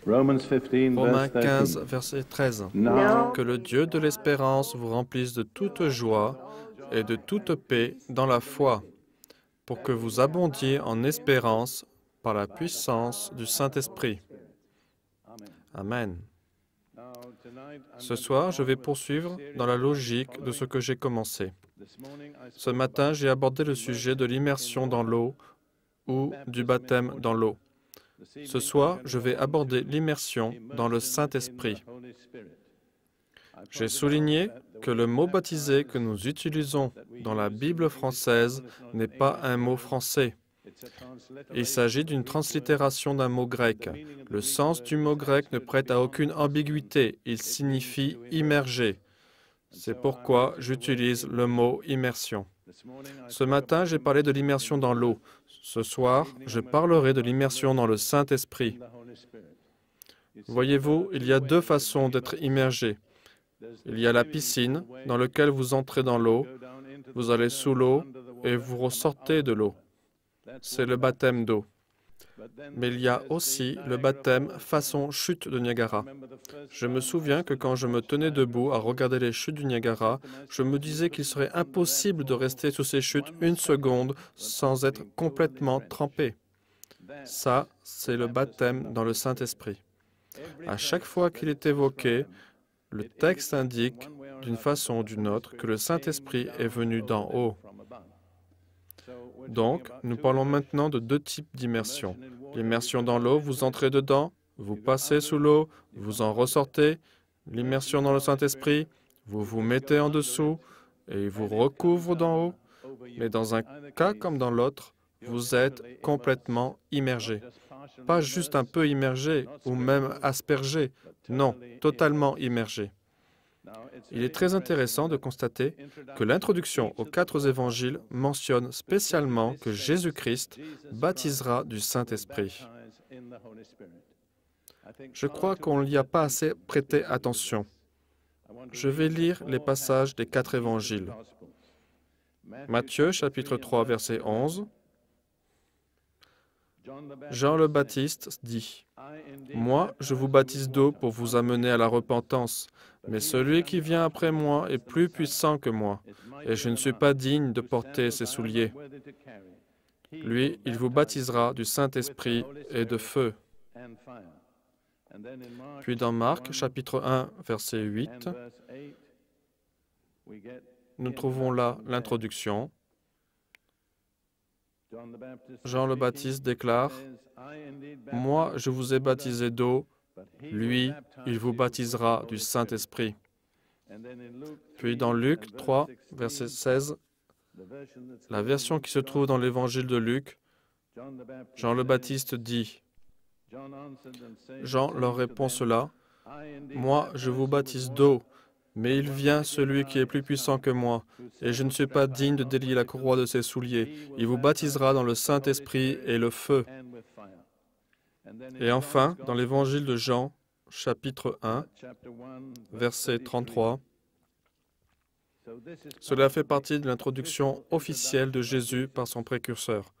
Romans 15, Romains verse 15, 13. verset 13. Now, Que le Dieu de l'espérance vous remplisse de toute joie et de toute paix dans la foi, pour que vous abondiez en espérance par la puissance du Saint-Esprit. Amen. Ce soir, je vais poursuivre dans la logique de ce que j'ai commencé. Ce matin, j'ai abordé le sujet de l'immersion dans l'eau ou du baptême dans l'eau. Ce soir, je vais aborder l'immersion dans le Saint-Esprit. J'ai souligné que le mot baptisé que nous utilisons dans la Bible française n'est pas un mot français. Il s'agit d'une translittération d'un mot grec. Le sens du mot grec ne prête à aucune ambiguïté. Il signifie immerger. C'est pourquoi j'utilise le mot immersion. Ce matin, j'ai parlé de l'immersion dans l'eau. Ce soir, je parlerai de l'immersion dans le Saint-Esprit. Voyez-vous, il y a deux façons d'être immergé. Il y a la piscine, dans laquelle vous entrez dans l'eau, vous allez sous l'eau et vous ressortez de l'eau. C'est le baptême d'eau. Mais il y a aussi le baptême façon chute de Niagara. Je me souviens que quand je me tenais debout à regarder les chutes du Niagara, je me disais qu'il serait impossible de rester sous ces chutes une seconde sans être complètement trempé. Ça, c'est le baptême dans le Saint-Esprit. À chaque fois qu'il est évoqué, le texte indique, d'une façon ou d'une autre, que le Saint-Esprit est venu d'en haut. Donc, nous parlons maintenant de deux types d'immersion. L'immersion dans l'eau, vous entrez dedans, vous passez sous l'eau, vous en ressortez. L'immersion dans le Saint-Esprit, vous vous mettez en dessous et il vous recouvre d'en haut. Mais dans un cas comme dans l'autre, vous êtes complètement immergé. Pas juste un peu immergé ou même aspergé. Non, totalement immergé. Il est très intéressant de constater que l'introduction aux 4 évangiles mentionne spécialement que Jésus-Christ baptisera du Saint-Esprit. Je crois qu'on n'y a pas assez prêté attention. Je vais lire les passages des 4 évangiles. Matthieu, chapitre 3, verset 11. Jean le Baptiste dit, « Moi, je vous baptise d'eau pour vous amener à la repentance, mais celui qui vient après moi est plus puissant que moi, et je ne suis pas digne de porter ses souliers. Lui, il vous baptisera du Saint-Esprit et de feu. » Puis dans Marc, chapitre 1, verset 8, nous trouvons là l'introduction. Jean le Baptiste déclare, « Moi, je vous ai baptisé d'eau, lui, il vous baptisera du Saint-Esprit. » Puis dans Luc 3, verset 16, la version qui se trouve dans l'évangile de Luc, Jean le Baptiste dit, Jean leur répond cela, « Moi, je vous baptise d'eau, mais il vient celui qui est plus puissant que moi, et je ne suis pas digne de délier la courroie de ses souliers. Il vous baptisera dans le Saint-Esprit et le feu. » Et enfin, dans l'évangile de Jean, chapitre 1, verset 33, cela fait partie de l'introduction officielle de Jésus par son précurseur,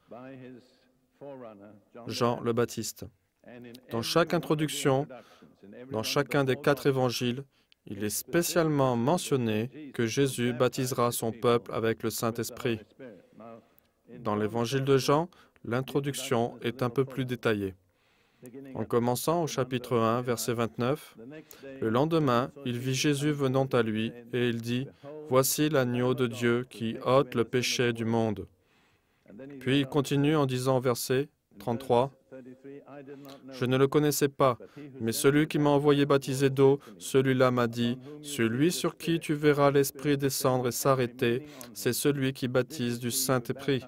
Jean le Baptiste. Dans chaque introduction, dans chacun des 4 évangiles, il est spécialement mentionné que Jésus baptisera son peuple avec le Saint-Esprit. Dans l'évangile de Jean, l'introduction est un peu plus détaillée. En commençant au chapitre 1, verset 29, le lendemain, il vit Jésus venant à lui, et il dit, « Voici l'agneau de Dieu qui ôte le péché du monde. » Puis il continue en disant au verset 33, « Je ne le connaissais pas, mais celui qui m'a envoyé baptiser d'eau, celui-là m'a dit, « Celui sur qui tu verras l'Esprit descendre et s'arrêter, c'est celui qui baptise du Saint-Esprit. »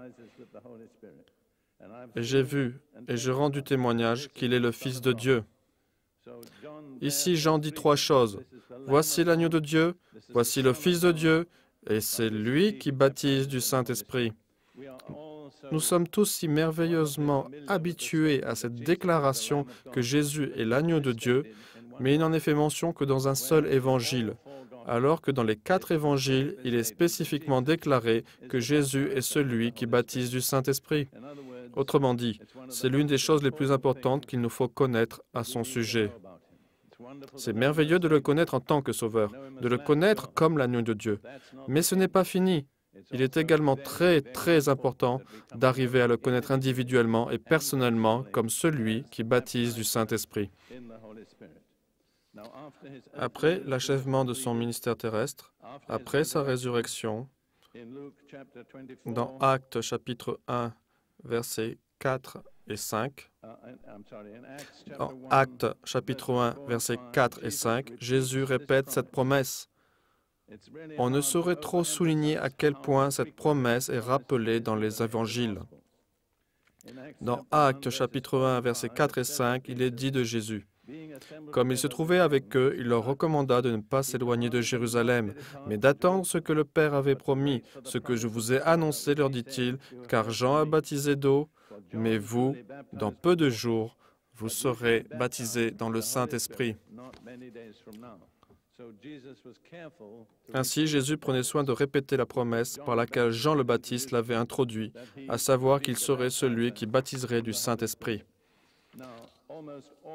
Et j'ai vu, et je rends du témoignage qu'il est le Fils de Dieu. Ici, Jean dit 3 choses. Voici l'agneau de Dieu, voici le Fils de Dieu, et c'est lui qui baptise du Saint-Esprit. Nous sommes tous si merveilleusement habitués à cette déclaration que Jésus est l'agneau de Dieu, mais il n'en est fait mention que dans un seul évangile, alors que dans les 4 évangiles, il est spécifiquement déclaré que Jésus est celui qui baptise du Saint-Esprit. Autrement dit, c'est l'une des choses les plus importantes qu'il nous faut connaître à son sujet. C'est merveilleux de le connaître en tant que Sauveur, de le connaître comme l'agneau de Dieu. Mais ce n'est pas fini. Il est également très, très important d'arriver à le connaître individuellement et personnellement comme celui qui baptise du Saint-Esprit. Après l'achèvement de son ministère terrestre, après sa résurrection, dans Actes chapitre 1, versets 4 et 5, dans Actes chapitre 1, versets 4 et 5, Jésus répète cette promesse. On ne saurait trop souligner à quel point cette promesse est rappelée dans les évangiles. Dans Actes chapitre 1, versets 4 et 5, il est dit de Jésus. Comme il se trouvait avec eux, il leur recommanda de ne pas s'éloigner de Jérusalem, mais d'attendre ce que le Père avait promis, ce que je vous ai annoncé, leur dit-il, car Jean a baptisé d'eau, mais vous, dans peu de jours, vous serez baptisés dans le Saint-Esprit. Ainsi, Jésus prenait soin de répéter la promesse par laquelle Jean le Baptiste l'avait introduit, à savoir qu'il serait celui qui baptiserait du Saint-Esprit.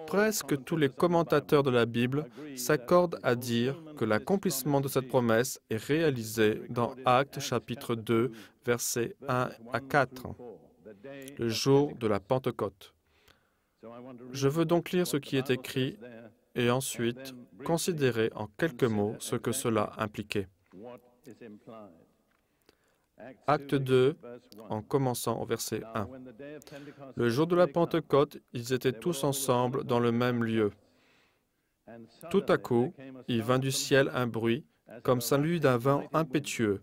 Presque tous les commentateurs de la Bible s'accordent à dire que l'accomplissement de cette promesse est réalisé dans Actes chapitre 2, versets 1 à 4, le jour de la Pentecôte. Je veux donc lire ce qui est écrit et ensuite considérer en quelques mots ce que cela impliquait. Acte 2, en commençant au verset 1. Le jour de la Pentecôte, ils étaient tous ensemble dans le même lieu. Tout à coup, il vint du ciel un bruit, comme celui d'un vent impétueux,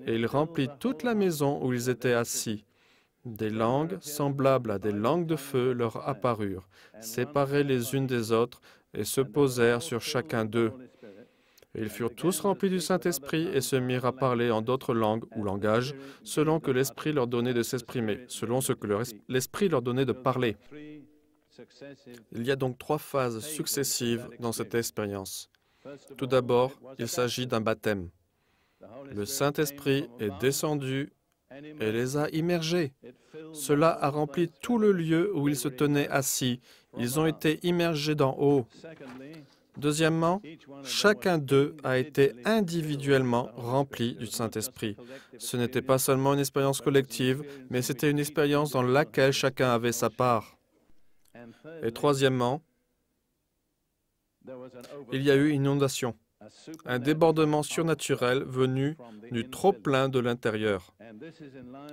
et il remplit toute la maison où ils étaient assis. Des langues semblables à des langues de feu leur apparurent, séparées les unes des autres, et se posèrent sur chacun d'eux. Ils furent tous remplis du Saint-Esprit et se mirent à parler en d'autres langues ou langages, selon que l'Esprit leur donnait de s'exprimer, selon ce que l'Esprit leur donnait de parler. Il y a donc 3 phases successives dans cette expérience. Tout d'abord, il s'agit d'un baptême. Le Saint-Esprit est descendu et les a immergés. Cela a rempli tout le lieu où ils se tenaient assis. Ils ont été immergés d'en haut. Deuxièmement, chacun d'eux a été individuellement rempli du Saint-Esprit. Ce n'était pas seulement une expérience collective, mais c'était une expérience dans laquelle chacun avait sa part. Et troisièmement, il y a eu une inondation, un débordement surnaturel venu du trop-plein de l'intérieur.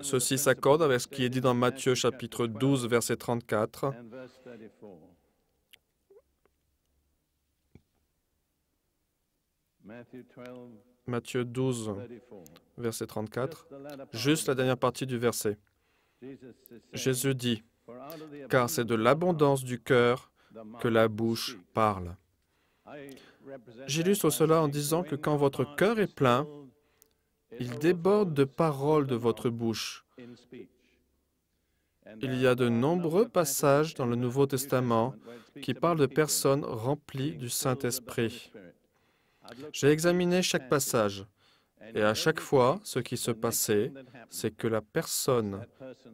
Ceci s'accorde avec ce qui est dit dans Matthieu chapitre 12, verset 34. Matthieu 12, verset 34, juste la dernière partie du verset. Jésus dit, « Car c'est de l'abondance du cœur que la bouche parle. » J'illustre cela en disant que quand votre cœur est plein, il déborde de paroles de votre bouche. Il y a de nombreux passages dans le Nouveau Testament qui parlent de personnes remplies du Saint-Esprit. J'ai examiné chaque passage, et à chaque fois, ce qui se passait, c'est que la personne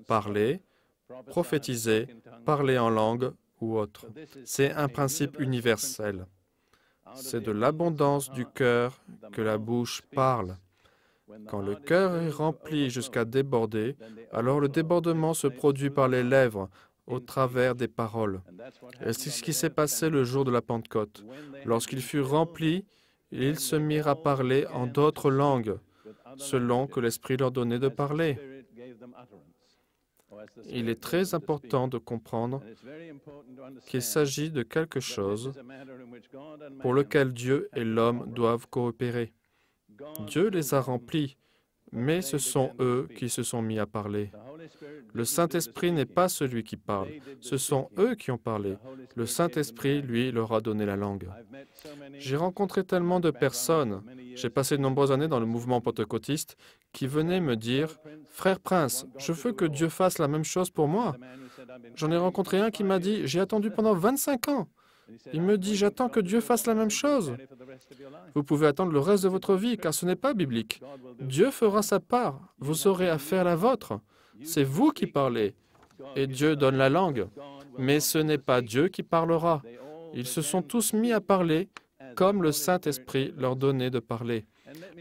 parlait, prophétisait, parlait en langue ou autre. C'est un principe universel. C'est de l'abondance du cœur que la bouche parle. Quand le cœur est rempli jusqu'à déborder, alors le débordement se produit par les lèvres, au travers des paroles. Et c'est ce qui s'est passé le jour de la Pentecôte. Lorsqu'ils furent remplis, ils se mirent à parler en d'autres langues, selon que l'Esprit leur donnait de parler. Il est très important de comprendre qu'il s'agit de quelque chose pour lequel Dieu et l'homme doivent coopérer. Dieu les a remplis, mais ce sont eux qui se sont mis à parler. Le Saint-Esprit n'est pas celui qui parle, ce sont eux qui ont parlé. Le Saint-Esprit, lui, leur a donné la langue. J'ai rencontré tellement de personnes, j'ai passé de nombreuses années dans le mouvement pentecôtiste, qui venaient me dire « Frère Prince, je veux que Dieu fasse la même chose pour moi. » J'en ai rencontré un qui m'a dit « J'ai attendu pendant 25 ans. » Il me dit « J'attends que Dieu fasse la même chose. » Vous pouvez attendre le reste de votre vie, car ce n'est pas biblique. Dieu fera sa part. Vous aurez à faire la vôtre. C'est vous qui parlez. et Dieu donne la langue. Mais ce n'est pas Dieu qui parlera. Ils se sont tous mis à parler comme le Saint-Esprit leur donnait de parler.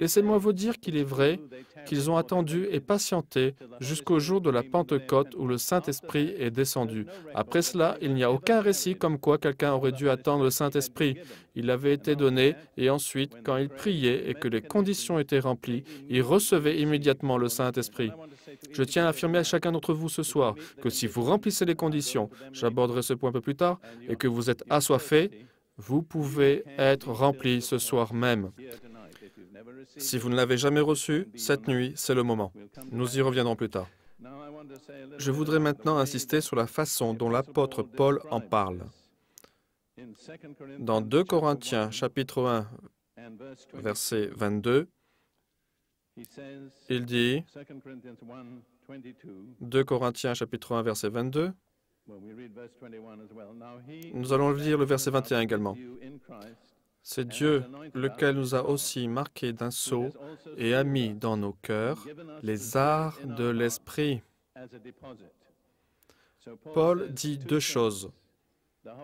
Laissez-moi vous dire qu'il est vrai qu'ils ont attendu et patienté jusqu'au jour de la Pentecôte où le Saint-Esprit est descendu. Après cela, il n'y a aucun récit comme quoi quelqu'un aurait dû attendre le Saint-Esprit. Il avait été donné et ensuite, quand ils priaient et que les conditions étaient remplies, ils recevaient immédiatement le Saint-Esprit. Je tiens à affirmer à chacun d'entre vous ce soir que si vous remplissez les conditions, j'aborderai ce point un peu plus tard, et que vous êtes assoiffés, vous pouvez être remplis ce soir même. Si vous ne l'avez jamais reçu, cette nuit, c'est le moment. Nous y reviendrons plus tard. Je voudrais maintenant insister sur la façon dont l'apôtre Paul en parle. Dans 2 Corinthiens, chapitre 1, verset 22, il dit, 2 Corinthiens, chapitre 1, verset 22, nous allons lire le verset 21 également. C'est Dieu, lequel nous a aussi marqués d'un sceau et a mis dans nos cœurs les arts de l'Esprit. Paul dit deux choses.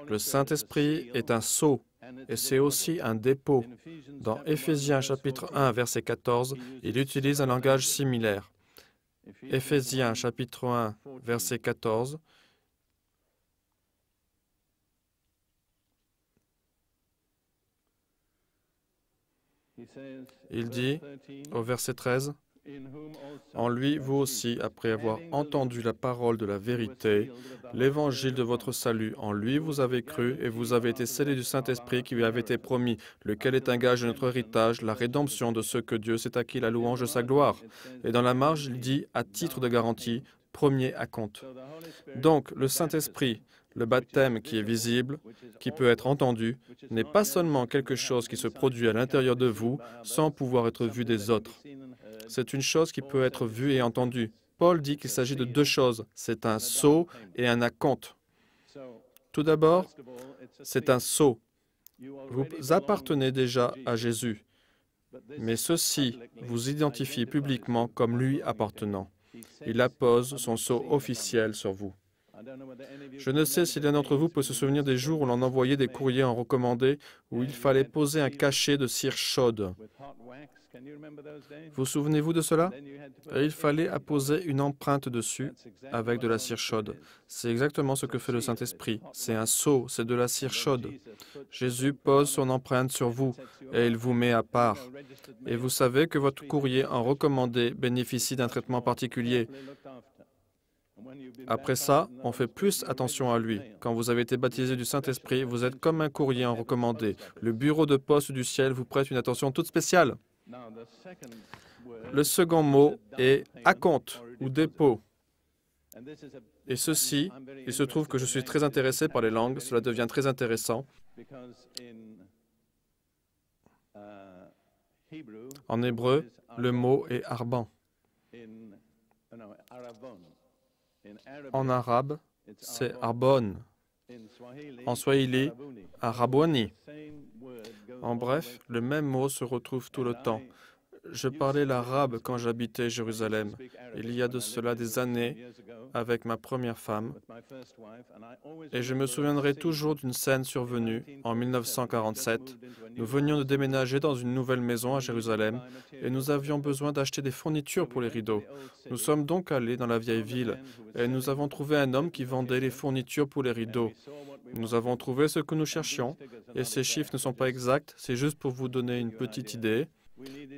Le Saint-Esprit est un sceau et c'est aussi un dépôt. Dans Éphésiens chapitre 1, verset 14, il utilise un langage similaire. Éphésiens chapitre 1, verset 14, il dit au verset 13, « En lui, vous aussi, après avoir entendu la parole de la vérité, l'évangile de votre salut, en lui vous avez cru et vous avez été scellés du Saint-Esprit qui lui avait été promis, lequel est un gage de notre héritage, la rédemption de ceux que Dieu s'est acquis la louange de sa gloire. » Et dans la marge, il dit, à titre de garantie, premier à compte. Donc, le Saint-Esprit, le baptême qui est visible, qui peut être entendu, n'est pas seulement quelque chose qui se produit à l'intérieur de vous sans pouvoir être vu des autres. C'est une chose qui peut être vue et entendue. Paul dit qu'il s'agit de deux choses. C'est un sceau et un acompte. Tout d'abord, c'est un sceau. Vous appartenez déjà à Jésus, mais ceci vous identifie publiquement comme lui appartenant. Il appose son sceau officiel sur vous. Je ne sais si l'un d'entre vous peut se souvenir des jours où l'on envoyait des courriers en recommandé où il fallait poser un cachet de cire chaude. Vous souvenez-vous de cela? Et il fallait apposer une empreinte dessus avec de la cire chaude. C'est exactement ce que fait le Saint-Esprit. C'est un sceau, c'est de la cire chaude. Jésus pose son empreinte sur vous et il vous met à part. Et vous savez que votre courrier en recommandé bénéficie d'un traitement particulier. Après ça, on fait plus attention à lui. Quand vous avez été baptisé du Saint-Esprit, vous êtes comme un courrier en recommandé. Le bureau de poste du ciel vous prête une attention toute spéciale. Le second mot est acompte ou dépôt. Et ceci, il se trouve que je suis très intéressé par les langues, cela devient très intéressant. En hébreu, le mot est arban. En arabe, c'est arbon. En swahili, araboni. En bref, le même mot se retrouve tout le temps. Je parlais l'arabe quand j'habitais Jérusalem, il y a de cela des années, avec ma première femme, et je me souviendrai toujours d'une scène survenue en 1947. Nous venions de déménager dans une nouvelle maison à Jérusalem, et nous avions besoin d'acheter des fournitures pour les rideaux. Nous sommes donc allés dans la vieille ville, et nous avons trouvé un homme qui vendait les fournitures pour les rideaux. Nous avons trouvé ce que nous cherchions, et ces chiffres ne sont pas exacts, c'est juste pour vous donner une petite idée.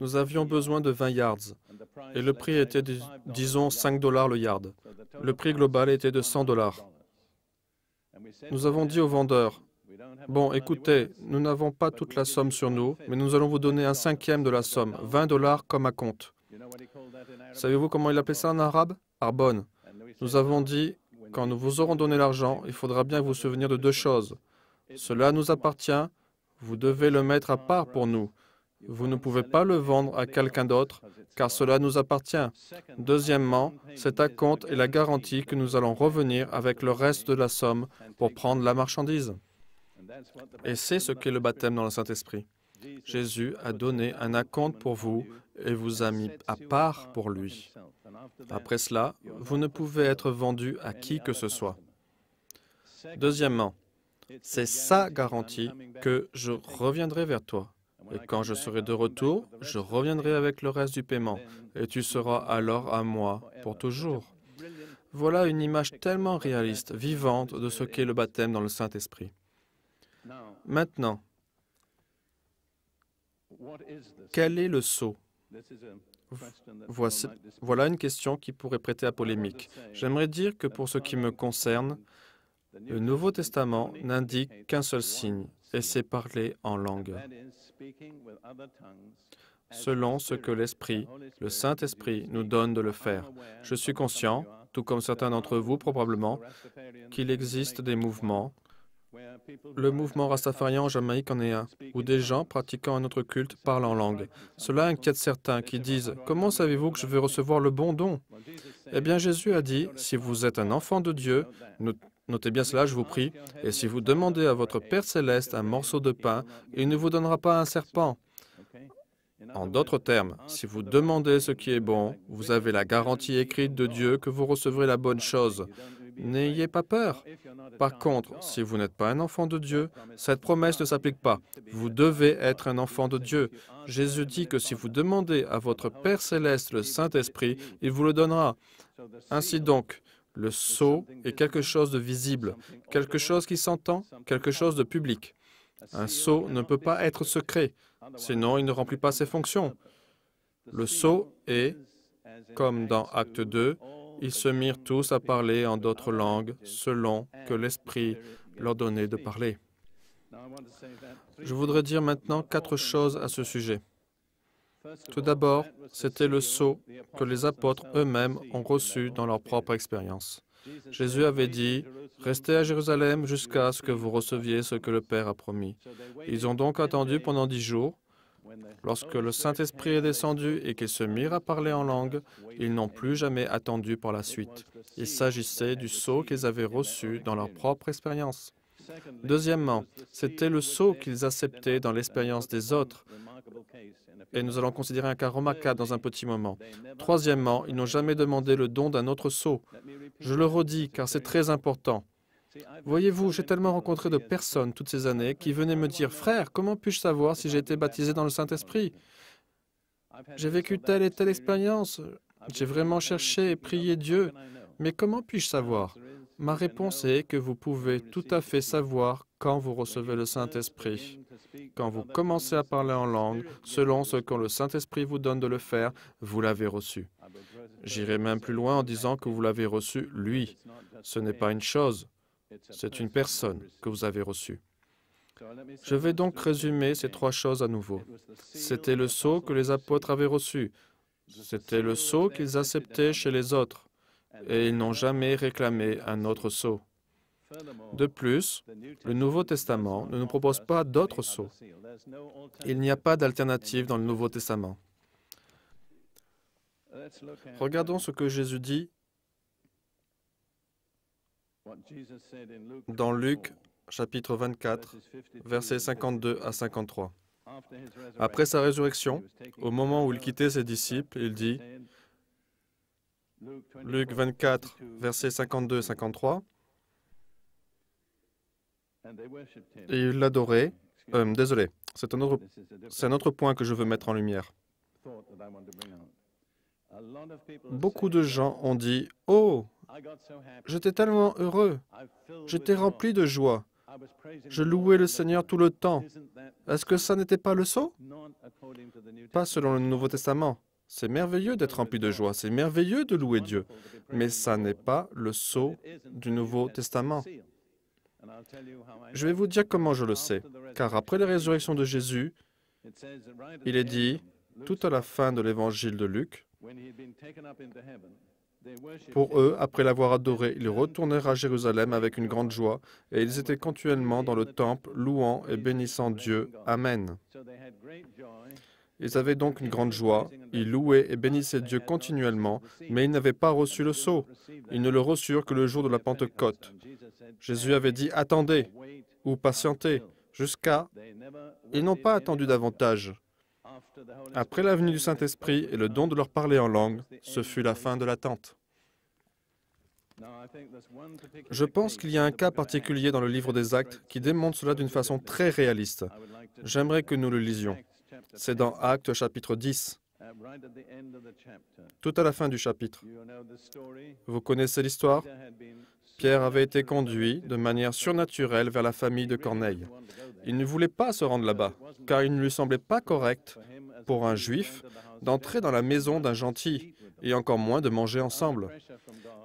Nous avions besoin de 20 yards, et le prix était, disons, 5 $ le yard. Le prix global était de 100 $. Nous avons dit au vendeur, « Bon, écoutez, nous n'avons pas toute la somme sur nous, mais nous allons vous donner un cinquième de la somme, 20 $ comme à compte. » Savez-vous comment il appelait ça en arabe? Arbon. Nous avons dit, « Quand nous vous aurons donné l'argent, il faudra bien vous souvenir de deux choses. Cela nous appartient, vous devez le mettre à part pour nous. Vous ne pouvez pas le vendre à quelqu'un d'autre, car cela nous appartient. Deuxièmement, cet acompte est la garantie que nous allons revenir avec le reste de la somme pour prendre la marchandise. » Et c'est ce qu'est le baptême dans le Saint-Esprit. Jésus a donné un acompte pour vous et vous a mis à part pour lui. Après cela, vous ne pouvez être vendu à qui que ce soit. Deuxièmement, c'est sa garantie que je reviendrai vers toi. Et quand je serai de retour, je reviendrai avec le reste du paiement, et tu seras alors à moi pour toujours. Voilà une image tellement réaliste, vivante de ce qu'est le baptême dans le Saint-Esprit. Maintenant, quel est le sceau? Voilà une question qui pourrait prêter à polémique. J'aimerais dire que pour ce qui me concerne, le Nouveau Testament n'indique qu'un seul signe, et c'est parler en langue, selon ce que l'Esprit, le Saint-Esprit, nous donne de le faire. Je suis conscient, tout comme certains d'entre vous probablement, qu'il existe des mouvements. Le mouvement rastafarian en Jamaïque en est un, où des gens pratiquant un autre culte parlent en langue. Cela inquiète certains qui disent « Comment savez-vous que je vais recevoir le bon don ?» Eh bien, Jésus a dit « Si vous êtes un enfant de Dieu, notez bien cela, je vous prie, et si vous demandez à votre Père céleste un morceau de pain, il ne vous donnera pas un serpent. » En d'autres termes, si vous demandez ce qui est bon, vous avez la garantie écrite de Dieu que vous recevrez la bonne chose. N'ayez pas peur. Par contre, si vous n'êtes pas un enfant de Dieu, cette promesse ne s'applique pas. Vous devez être un enfant de Dieu. Jésus dit que si vous demandez à votre Père céleste le Saint-Esprit, il vous le donnera. Ainsi donc, le sceau est quelque chose de visible, quelque chose qui s'entend, quelque chose de public. Un sceau ne peut pas être secret, sinon il ne remplit pas ses fonctions. Le sceau est, comme dans Acte 2, ils se mirent tous à parler en d'autres langues, selon que l'Esprit leur donnait de parler. Je voudrais dire maintenant 4 choses à ce sujet. Tout d'abord, c'était le sceau que les apôtres eux-mêmes ont reçu dans leur propre expérience. Jésus avait dit « Restez à Jérusalem jusqu'à ce que vous receviez ce que le Père a promis. » Ils ont donc attendu pendant 10 jours. Lorsque le Saint-Esprit est descendu et qu'ils se mirent à parler en langue, ils n'ont plus jamais attendu par la suite. Il s'agissait du sceau qu'ils avaient reçu dans leur propre expérience. Deuxièmement, c'était le sceau qu'ils acceptaient dans l'expérience des autres. Et nous allons considérer un cas remarquable dans un petit moment. Troisièmement, ils n'ont jamais demandé le don d'un autre sceau. Je le redis car c'est très important. Voyez-vous, j'ai tellement rencontré de personnes toutes ces années qui venaient me dire « Frère, comment puis-je savoir si j'ai été baptisé dans le Saint-Esprit? J'ai vécu telle et telle expérience. J'ai vraiment cherché et prié Dieu. Mais comment puis-je savoir? » Ma réponse est que vous pouvez tout à fait savoir quand vous recevez le Saint-Esprit. Quand vous commencez à parler en langue, selon ce que le Saint-Esprit vous donne de le faire, vous l'avez reçu. J'irai même plus loin en disant que vous l'avez reçu, lui. Ce n'est pas une chose. C'est une personne que vous avez reçue. Je vais donc résumer ces 3 choses à nouveau. C'était le sceau que les apôtres avaient reçu. C'était le sceau qu'ils acceptaient chez les autres. Et ils n'ont jamais réclamé un autre sceau. De plus, le Nouveau Testament ne nous propose pas d'autres sceaux. Il n'y a pas d'alternative dans le Nouveau Testament. Regardons ce que Jésus dit dans Luc, chapitre 24, versets 52 à 53. Après sa résurrection, au moment où il quittait ses disciples, il dit, Luc 24, versets 52 et 53, et il l'adorait. Désolé, c'est un autre point que je veux mettre en lumière. Beaucoup de gens ont dit, « Oh, j'étais tellement heureux, j'étais rempli de joie, je louais le Seigneur tout le temps. » Est-ce que ça n'était pas le sceau? Pas selon le Nouveau Testament. C'est merveilleux d'être rempli de joie, c'est merveilleux de louer Dieu, mais ça n'est pas le sceau du Nouveau Testament. Je vais vous dire comment je le sais, car après la résurrection de Jésus, il est dit, tout à la fin de l'évangile de Luc, pour eux, après l'avoir adoré, ils retournèrent à Jérusalem avec une grande joie, et ils étaient continuellement dans le temple, louant et bénissant Dieu. Amen. Ils avaient donc une grande joie, ils louaient et bénissaient Dieu continuellement, mais ils n'avaient pas reçu le sceau. Ils ne le reçurent que le jour de la Pentecôte. Jésus avait dit « Attendez » ou « Patientez » jusqu'à... Ils n'ont pas attendu davantage. Après la venue du Saint-Esprit et le don de leur parler en langue, ce fut la fin de l'attente. Je pense qu'il y a un cas particulier dans le livre des Actes qui démontre cela d'une façon très réaliste. J'aimerais que nous le lisions. C'est dans Actes chapitre 10, tout à la fin du chapitre. Vous connaissez l'histoire? Pierre avait été conduit de manière surnaturelle vers la famille de Corneille. Il ne voulait pas se rendre là-bas, car il ne lui semblait pas correct pour un juif d'entrer dans la maison d'un gentil, et encore moins de manger ensemble.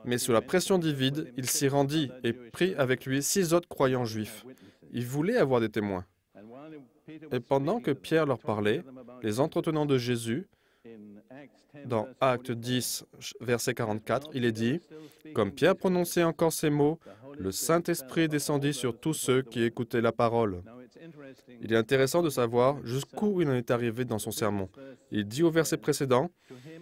Mais sous la pression divine, il s'y rendit et prit avec lui 6 autres croyants juifs. Il voulait avoir des témoins. Et pendant que Pierre leur parlait, les entretenant de Jésus, dans Actes 10, verset 44, il est dit, « Comme Pierre prononçait encore ces mots, le Saint-Esprit descendit sur tous ceux qui écoutaient la parole. » Il est intéressant de savoir jusqu'où il en est arrivé dans son sermon. Il dit au verset précédent,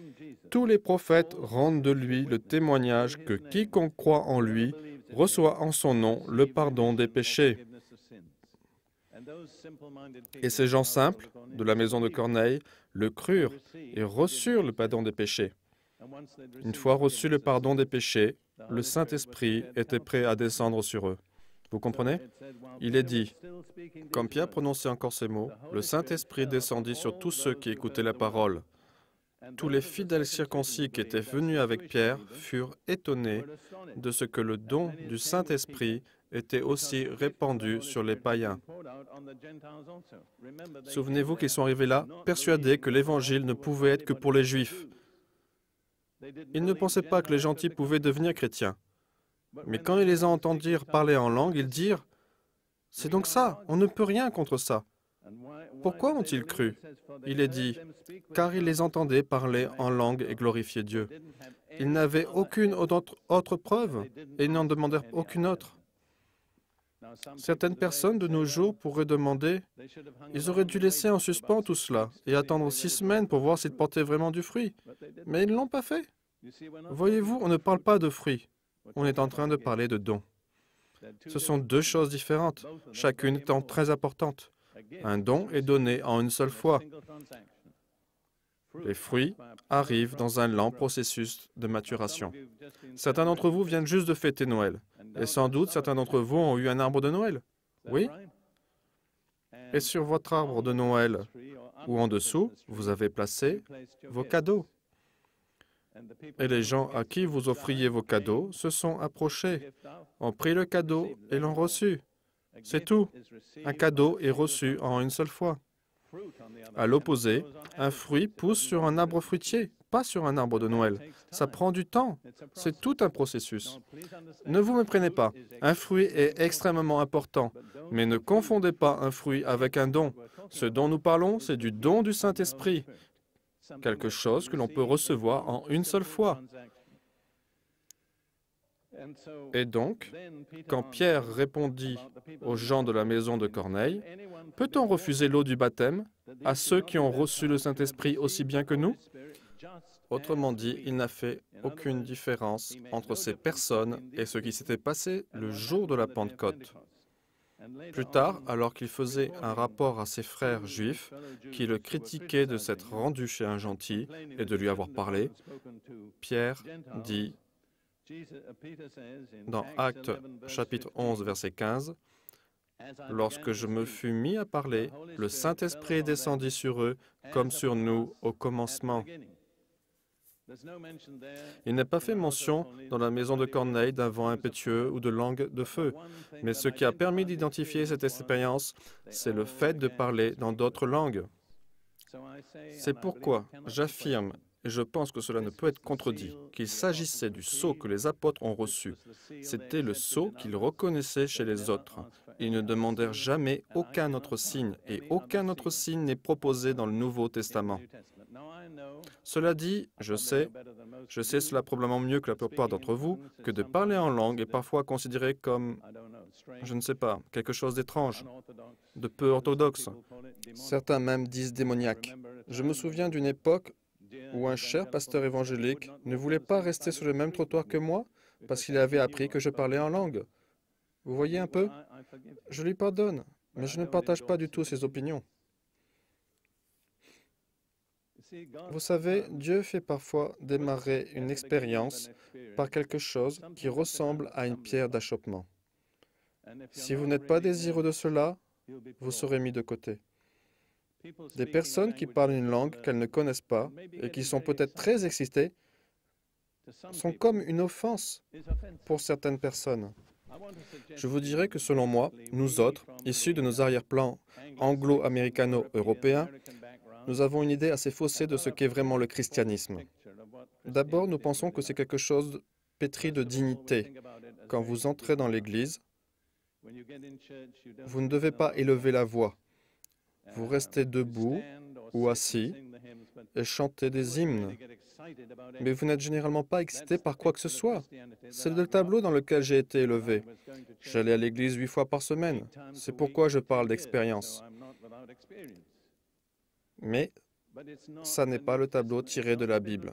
« Tous les prophètes rendent de lui le témoignage que quiconque croit en lui reçoit en son nom le pardon des péchés. » Et ces gens simples de la maison de Corneille le crurent et reçurent le pardon des péchés. Une fois reçu le pardon des péchés, le Saint-Esprit était prêt à descendre sur eux. Vous comprenez? Il est dit, comme Pierre prononçait encore ces mots, le Saint-Esprit descendit sur tous ceux qui écoutaient la parole. Tous les fidèles circoncis qui étaient venus avec Pierre furent étonnés de ce que le don du Saint-Esprit était aussi répandu sur les païens. Souvenez-vous qu'ils sont arrivés là, persuadés que l'Évangile ne pouvait être que pour les Juifs. Ils ne pensaient pas que les gentils pouvaient devenir chrétiens. Mais quand ils les entendirent parler en langue, ils dirent, « C'est donc ça, on ne peut rien contre ça. » Pourquoi ont-ils cru? Il est dit, « Car ils les entendaient parler en langue et glorifier Dieu. » Ils n'avaient aucune autre preuve et ils n'en demandèrent aucune autre. Certaines personnes de nos jours pourraient demander, ils auraient dû laisser en suspens tout cela et attendre 6 semaines pour voir s'il portait vraiment du fruit. Mais ils ne l'ont pas fait. Voyez-vous, on ne parle pas de fruits. On est en train de parler de dons. Ce sont 2 choses différentes, chacune étant très importante. Un don est donné en une seule fois. Les fruits arrivent dans un lent processus de maturation. Certains d'entre vous viennent juste de fêter Noël. Et sans doute, certains d'entre vous ont eu un arbre de Noël. Oui? Et sur votre arbre de Noël, ou en dessous, vous avez placé vos cadeaux. Et les gens à qui vous offriez vos cadeaux se sont approchés, ont pris le cadeau et l'ont reçu. C'est tout. Un cadeau est reçu en une seule fois. À l'opposé, un fruit pousse sur un arbre fruitier, pas sur un arbre de Noël. Ça prend du temps. C'est tout un processus. Ne vous méprenez pas. Un fruit est extrêmement important, mais ne confondez pas un fruit avec un don. Ce dont nous parlons, c'est du don du Saint-Esprit, quelque chose que l'on peut recevoir en une seule fois. Et donc, quand Pierre répondit aux gens de la maison de Corneille, « Peut-on refuser l'eau du baptême à ceux qui ont reçu le Saint-Esprit aussi bien que nous ?» Autrement dit, il n'a fait aucune différence entre ces personnes et ce qui s'était passé le jour de la Pentecôte. Plus tard, alors qu'il faisait un rapport à ses frères juifs qui le critiquaient de s'être rendu chez un gentil et de lui avoir parlé, Pierre dit dans Actes chapitre 11, verset 15, « Lorsque je me fus mis à parler, le Saint-Esprit descendit sur eux comme sur nous au commencement. » Il n'est pas fait mention dans la maison de Corneille d'un vent impétueux ou de langue de feu, mais ce qui a permis d'identifier cette expérience, c'est le fait de parler dans d'autres langues. C'est pourquoi j'affirme, et je pense que cela ne peut être contredit, qu'il s'agissait du sceau que les apôtres ont reçu. C'était le sceau qu'ils reconnaissaient chez les autres. Ils ne demandèrent jamais aucun autre signe, et aucun autre signe n'est proposé dans le Nouveau Testament. Cela dit, je sais cela probablement mieux que la plupart d'entre vous, que de parler en langue est parfois considéré comme, je ne sais pas, quelque chose d'étrange, de peu orthodoxe. Certains même disent démoniaque. Je me souviens d'une époque où un cher pasteur évangélique ne voulait pas rester sur le même trottoir que moi parce qu'il avait appris que je parlais en langue. Vous voyez un peu? Je lui pardonne. mais je ne partage pas du tout ces opinions. Vous savez, Dieu fait parfois démarrer une expérience par quelque chose qui ressemble à une pierre d'achoppement. Si vous n'êtes pas désireux de cela, vous serez mis de côté. Des personnes qui parlent une langue qu'elles ne connaissent pas et qui sont peut-être très excitées sont comme une offense pour certaines personnes. Je vous dirais que selon moi, nous autres, issus de nos arrière-plans anglo-américano-européens, nous avons une idée assez faussée de ce qu'est vraiment le christianisme. D'abord, nous pensons que c'est quelque chose pétri de dignité. Quand vous entrez dans l'Église, vous ne devez pas élever la voix. Vous restez debout ou assis et chantez des hymnes. Mais vous n'êtes généralement pas excité par quoi que ce soit. C'est le tableau dans lequel j'ai été élevé. J'allais à l'église 8 fois par semaine. C'est pourquoi je parle d'expérience. Mais ça n'est pas le tableau tiré de la Bible.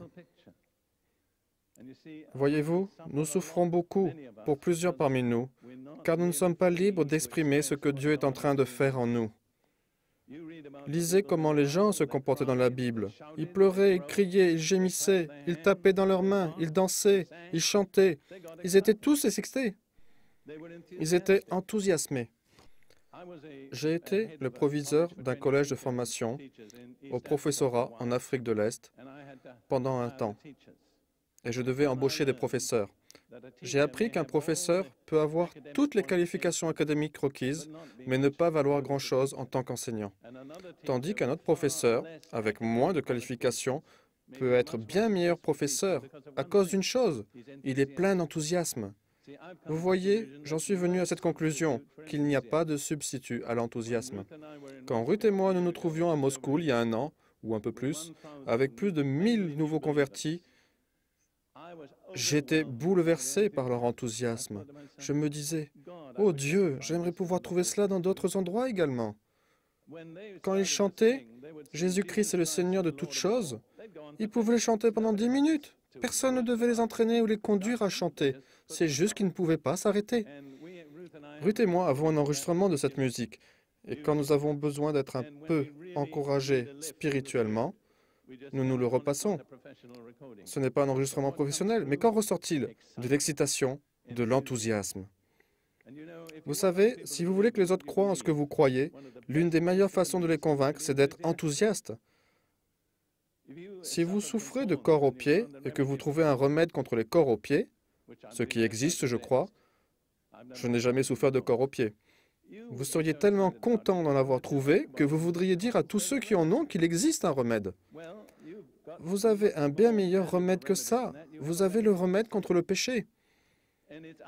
Voyez-vous, nous souffrons beaucoup, pour plusieurs parmi nous, car nous ne sommes pas libres d'exprimer ce que Dieu est en train de faire en nous. Lisez comment les gens se comportaient dans la Bible. Ils pleuraient, ils criaient, ils gémissaient, ils tapaient dans leurs mains, ils dansaient, ils chantaient. Ils étaient tous excités. Ils étaient enthousiasmés. J'ai été le proviseur d'un collège de formation au professorat en Afrique de l'Est pendant un temps. Et je devais embaucher des professeurs. J'ai appris qu'un professeur peut avoir toutes les qualifications académiques requises, mais ne pas valoir grand-chose en tant qu'enseignant. Tandis qu'un autre professeur, avec moins de qualifications, peut être bien meilleur professeur à cause d'une chose, il est plein d'enthousiasme. Vous voyez, j'en suis venu à cette conclusion, qu'il n'y a pas de substitut à l'enthousiasme. Quand Ruth et moi nous nous trouvions à Moscou il y a un an, ou un peu plus, avec plus de 1000 nouveaux convertis, j'étais bouleversé par leur enthousiasme. Je me disais, « Oh Dieu, j'aimerais pouvoir trouver cela dans d'autres endroits également. » Quand ils chantaient « Jésus-Christ est le Seigneur de toutes choses », ils pouvaient le chanter pendant 10 minutes. Personne ne devait les entraîner ou les conduire à chanter. C'est juste qu'ils ne pouvaient pas s'arrêter. Ruth et moi avons un enregistrement de cette musique. Et quand nous avons besoin d'être un peu encouragés spirituellement, nous nous le repassons. Ce n'est pas un enregistrement professionnel, mais qu'en ressort-il? De l'excitation, de l'enthousiasme. Vous savez, si vous voulez que les autres croient en ce que vous croyez, l'une des meilleures façons de les convaincre, c'est d'être enthousiaste. Si vous souffrez de corps aux pieds et que vous trouvez un remède contre les corps aux pieds, ce qui existe, je crois, je n'ai jamais souffert de corps aux pieds. Vous seriez tellement content d'en avoir trouvé que vous voudriez dire à tous ceux qui en ont qu'il existe un remède. Vous avez un bien meilleur remède que ça. Vous avez le remède contre le péché.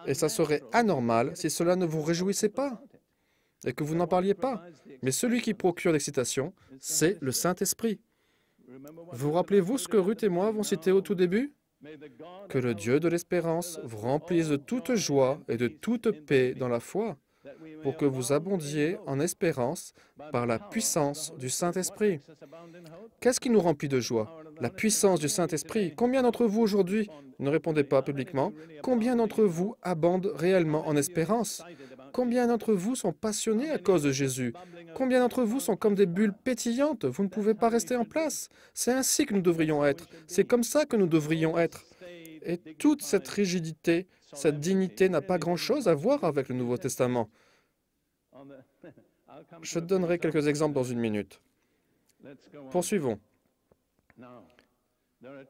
Et ça serait anormal si cela ne vous réjouissait pas et que vous n'en parliez pas. Mais celui qui procure l'excitation, c'est le Saint-Esprit. Vous rappelez-vous ce que Ruth et moi avons cité au tout début? Que le Dieu de l'espérance vous remplisse de toute joie et de toute paix dans la foi, pour que vous abondiez en espérance par la puissance du Saint-Esprit. Qu'est-ce qui nous remplit de joie? La puissance du Saint-Esprit. Combien d'entre vous aujourd'hui, ne répondez pas publiquement, combien d'entre vous abondent réellement en espérance? Combien d'entre vous sont passionnés à cause de Jésus? Combien d'entre vous sont comme des bulles pétillantes? Vous ne pouvez pas rester en place. C'est ainsi que nous devrions être. C'est comme ça que nous devrions être. Et toute cette rigidité, cette dignité n'a pas grand-chose à voir avec le Nouveau Testament. Je donnerai quelques exemples dans une minute. Poursuivons.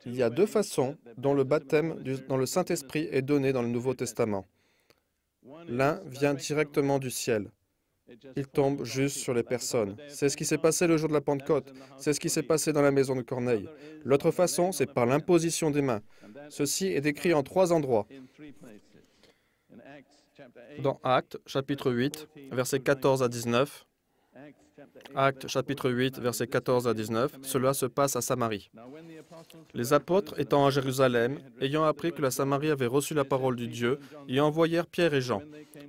Il y a deux façons dont le baptême dans le Saint-Esprit est donné dans le Nouveau Testament. L'un vient directement du ciel. Il tombe juste sur les personnes. C'est ce qui s'est passé le jour de la Pentecôte. C'est ce qui s'est passé dans la maison de Corneille. L'autre façon, c'est par l'imposition des mains. Ceci est décrit en 3 endroits. Dans Actes, chapitre 8, versets 14 à 19. Actes, chapitre 8, versets 14 à 19. Cela se passe à Samarie. Les apôtres, étant à Jérusalem, ayant appris que la Samarie avait reçu la parole du Dieu, y envoyèrent Pierre et Jean.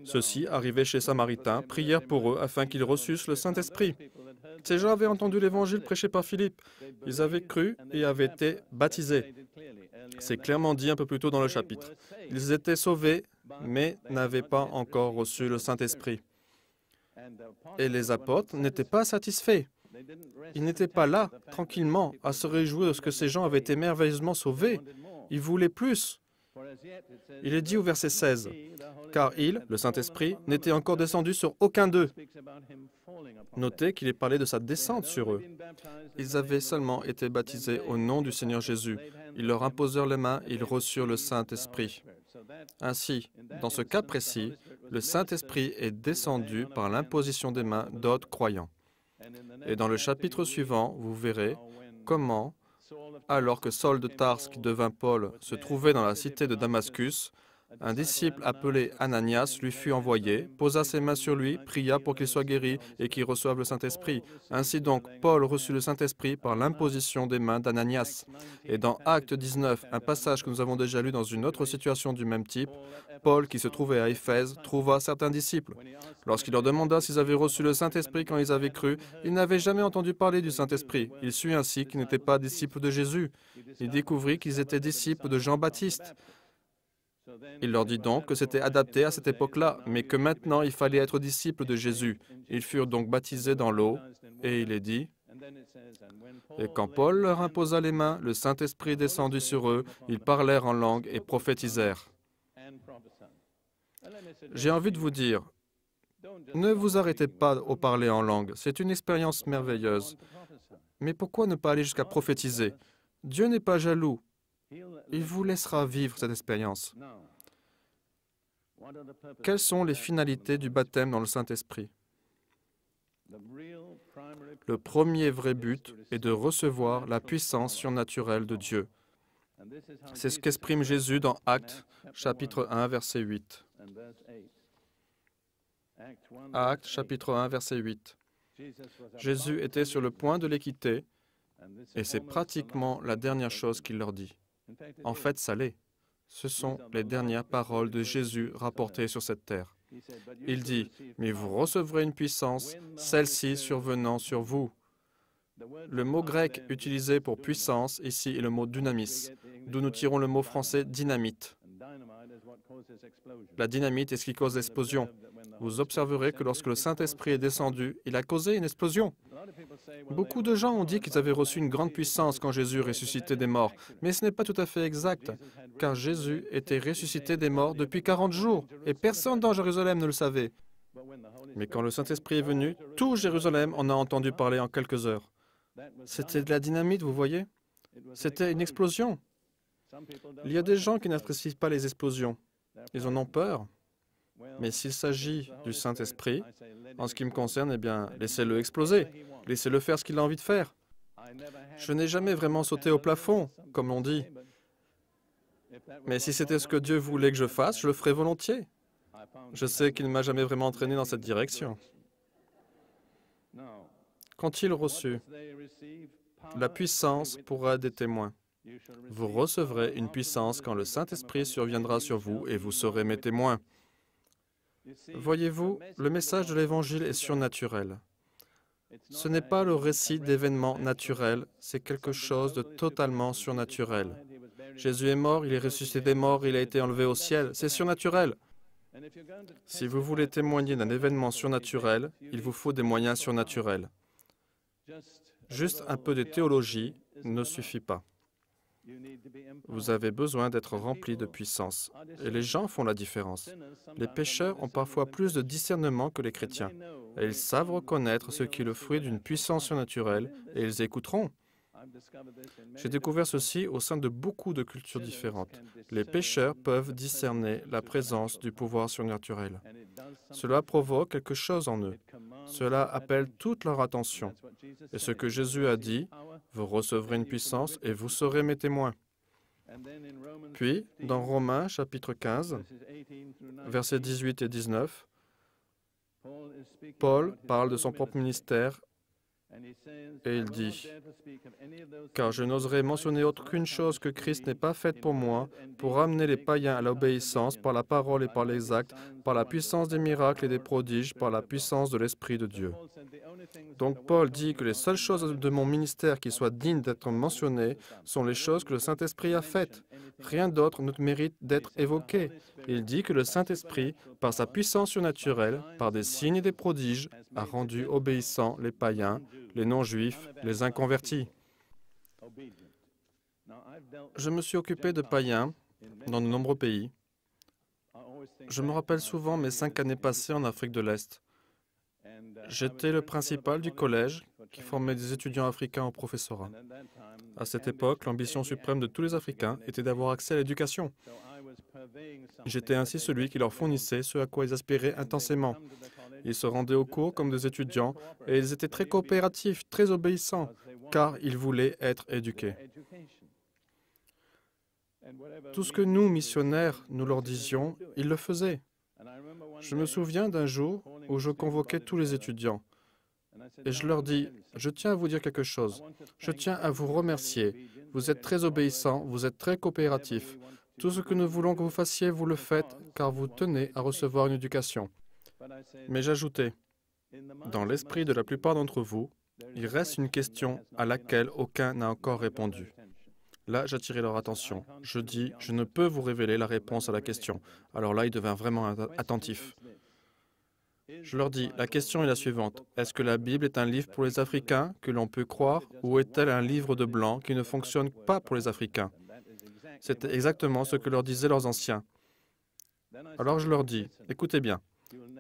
Ceux-ci, arrivés chez Samaritains, prièrent pour eux afin qu'ils reçussent le Saint-Esprit. Ces gens avaient entendu l'Évangile prêché par Philippe. Ils avaient cru et avaient été baptisés. C'est clairement dit un peu plus tôt dans le chapitre. Ils étaient sauvés, mais n'avaient pas encore reçu le Saint-Esprit. Et les apôtres n'étaient pas satisfaits. Ils n'étaient pas là, tranquillement, à se réjouir de ce que ces gens avaient été merveilleusement sauvés. Ils voulaient plus. Il est dit au verset 16, « Car il, le Saint-Esprit, n'était encore descendu sur aucun d'eux. » Notez qu'il est parlé de sa descente sur eux. Ils avaient seulement été baptisés au nom du Seigneur Jésus. Ils leur imposèrent les mains et ils reçurent le Saint-Esprit. Ainsi, dans ce cas précis, le Saint-Esprit est descendu par l'imposition des mains d'autres croyants. Et dans le chapitre suivant, vous verrez comment, alors que Saul de Tarse, qui devint Paul, se trouvait dans la cité de Damascus, un disciple appelé Ananias lui fut envoyé, posa ses mains sur lui, pria pour qu'il soit guéri et qu'il reçoive le Saint-Esprit. Ainsi donc, Paul reçut le Saint-Esprit par l'imposition des mains d'Ananias. Et dans Actes 19, un passage que nous avons déjà lu dans une autre situation du même type, Paul, qui se trouvait à Éphèse, trouva certains disciples. Lorsqu'il leur demanda s'ils avaient reçu le Saint-Esprit quand ils avaient cru, ils n'avaient jamais entendu parler du Saint-Esprit. Il sut ainsi qu'ils n'étaient pas disciples de Jésus. Il découvrit qu'ils étaient disciples de Jean-Baptiste. Il leur dit donc que c'était adapté à cette époque-là, mais que maintenant il fallait être disciples de Jésus. Ils furent donc baptisés dans l'eau, et il est dit, « Et quand Paul leur imposa les mains, le Saint-Esprit descendit sur eux, ils parlèrent en langue et prophétisèrent. » J'ai envie de vous dire, ne vous arrêtez pas au parler en langue, c'est une expérience merveilleuse. Mais pourquoi ne pas aller jusqu'à prophétiser? Dieu n'est pas jaloux. Il vous laissera vivre cette expérience. Quelles sont les finalités du baptême dans le Saint-Esprit? Le premier vrai but est de recevoir la puissance surnaturelle de Dieu. C'est ce qu'exprime Jésus dans Actes, chapitre 1, verset 8. Actes, chapitre 1, verset 8. Jésus était sur le point de les quitter, et c'est pratiquement la dernière chose qu'il leur dit. En fait, ça l'est. Ce sont les dernières paroles de Jésus rapportées sur cette terre. Il dit, « Mais vous recevrez une puissance, celle-ci survenant sur vous. » Le mot grec utilisé pour puissance ici est le mot dynamis, d'où nous tirons le mot français dynamite. La dynamite est ce qui cause l'explosion. Vous observerez que lorsque le Saint-Esprit est descendu, il a causé une explosion. Beaucoup de gens ont dit qu'ils avaient reçu une grande puissance quand Jésus ressuscitait des morts, mais ce n'est pas tout à fait exact, car Jésus était ressuscité des morts depuis 40 jours, et personne dans Jérusalem ne le savait. Mais quand le Saint-Esprit est venu, tout Jérusalem en a entendu parler en quelques heures. C'était de la dynamite, vous voyez? C'était une explosion. Il y a des gens qui n'apprécient pas les explosions. Ils en ont peur. Mais s'il s'agit du Saint-Esprit, en ce qui me concerne, eh bien, laissez-le exploser. Laissez-le faire ce qu'il a envie de faire. Je n'ai jamais vraiment sauté au plafond, comme on dit. Mais si c'était ce que Dieu voulait que je fasse, je le ferais volontiers. Je sais qu'il ne m'a jamais vraiment entraîné dans cette direction. Qu'ont-ils reçu? La puissance pour être des témoins. Vous recevrez une puissance quand le Saint-Esprit surviendra sur vous et vous serez mes témoins. Voyez-vous, le message de l'Évangile est surnaturel. Ce n'est pas le récit d'événements naturels, c'est quelque chose de totalement surnaturel. Jésus est mort, il est ressuscité des morts, il a été enlevé au ciel, c'est surnaturel. Si vous voulez témoigner d'un événement surnaturel, il vous faut des moyens surnaturels. Juste un peu de théologie ne suffit pas. Vous avez besoin d'être rempli de puissance. Et les gens font la différence. Les pécheurs ont parfois plus de discernement que les chrétiens. Et ils savent reconnaître ce qui est le fruit d'une puissance surnaturelle et ils écouteront. J'ai découvert ceci au sein de beaucoup de cultures différentes. Les pécheurs peuvent discerner la présence du pouvoir surnaturel. Cela provoque quelque chose en eux. Cela appelle toute leur attention. Et ce que Jésus a dit, vous recevrez une puissance et vous serez mes témoins. Puis, dans Romains, chapitre 15, versets 18 et 19, Paul parle de son propre ministère et il dit, « Car je n'oserais mentionner aucune chose que Christ n'ait pas faite pour moi, pour amener les païens à l'obéissance par la parole et par les actes, par la puissance des miracles et des prodiges, par la puissance de l'Esprit de Dieu. » Donc Paul dit que les seules choses de mon ministère qui soient dignes d'être mentionnées sont les choses que le Saint-Esprit a faites. Rien d'autre ne mérite d'être évoqué. Il dit que le Saint-Esprit, par sa puissance surnaturelle, par des signes et des prodiges, a rendu obéissants les païens, les non-juifs, les inconvertis. Je me suis occupé de païens dans de nombreux pays. Je me rappelle souvent mes 5 années passées en Afrique de l'Est. J'étais le principal du collège qui formait des étudiants africains au professorat. À cette époque, l'ambition suprême de tous les Africains était d'avoir accès à l'éducation. J'étais ainsi celui qui leur fournissait ce à quoi ils aspiraient intensément. Ils se rendaient au cours comme des étudiants et ils étaient très coopératifs, très obéissants, car ils voulaient être éduqués. Tout ce que nous, missionnaires, nous leur disions, ils le faisaient. Je me souviens d'un jour où je convoquais tous les étudiants et je leur dis, je tiens à vous dire quelque chose. Je tiens à vous remercier. Vous êtes très obéissants, vous êtes très coopératifs. Tout ce que nous voulons que vous fassiez, vous le faites, car vous tenez à recevoir une éducation. Mais j'ajoutais, dans l'esprit de la plupart d'entre vous, il reste une question à laquelle aucun n'a encore répondu. Là, j'attirais leur attention. Je dis, je ne peux vous révéler la réponse à la question. Alors là, ils devinrent vraiment attentifs. Je leur dis, la question est la suivante. Est-ce que la Bible est un livre pour les Africains que l'on peut croire ou est-elle un livre de blanc qui ne fonctionne pas pour les Africains? C'était exactement ce que leur disaient leurs anciens. Alors je leur dis, écoutez bien,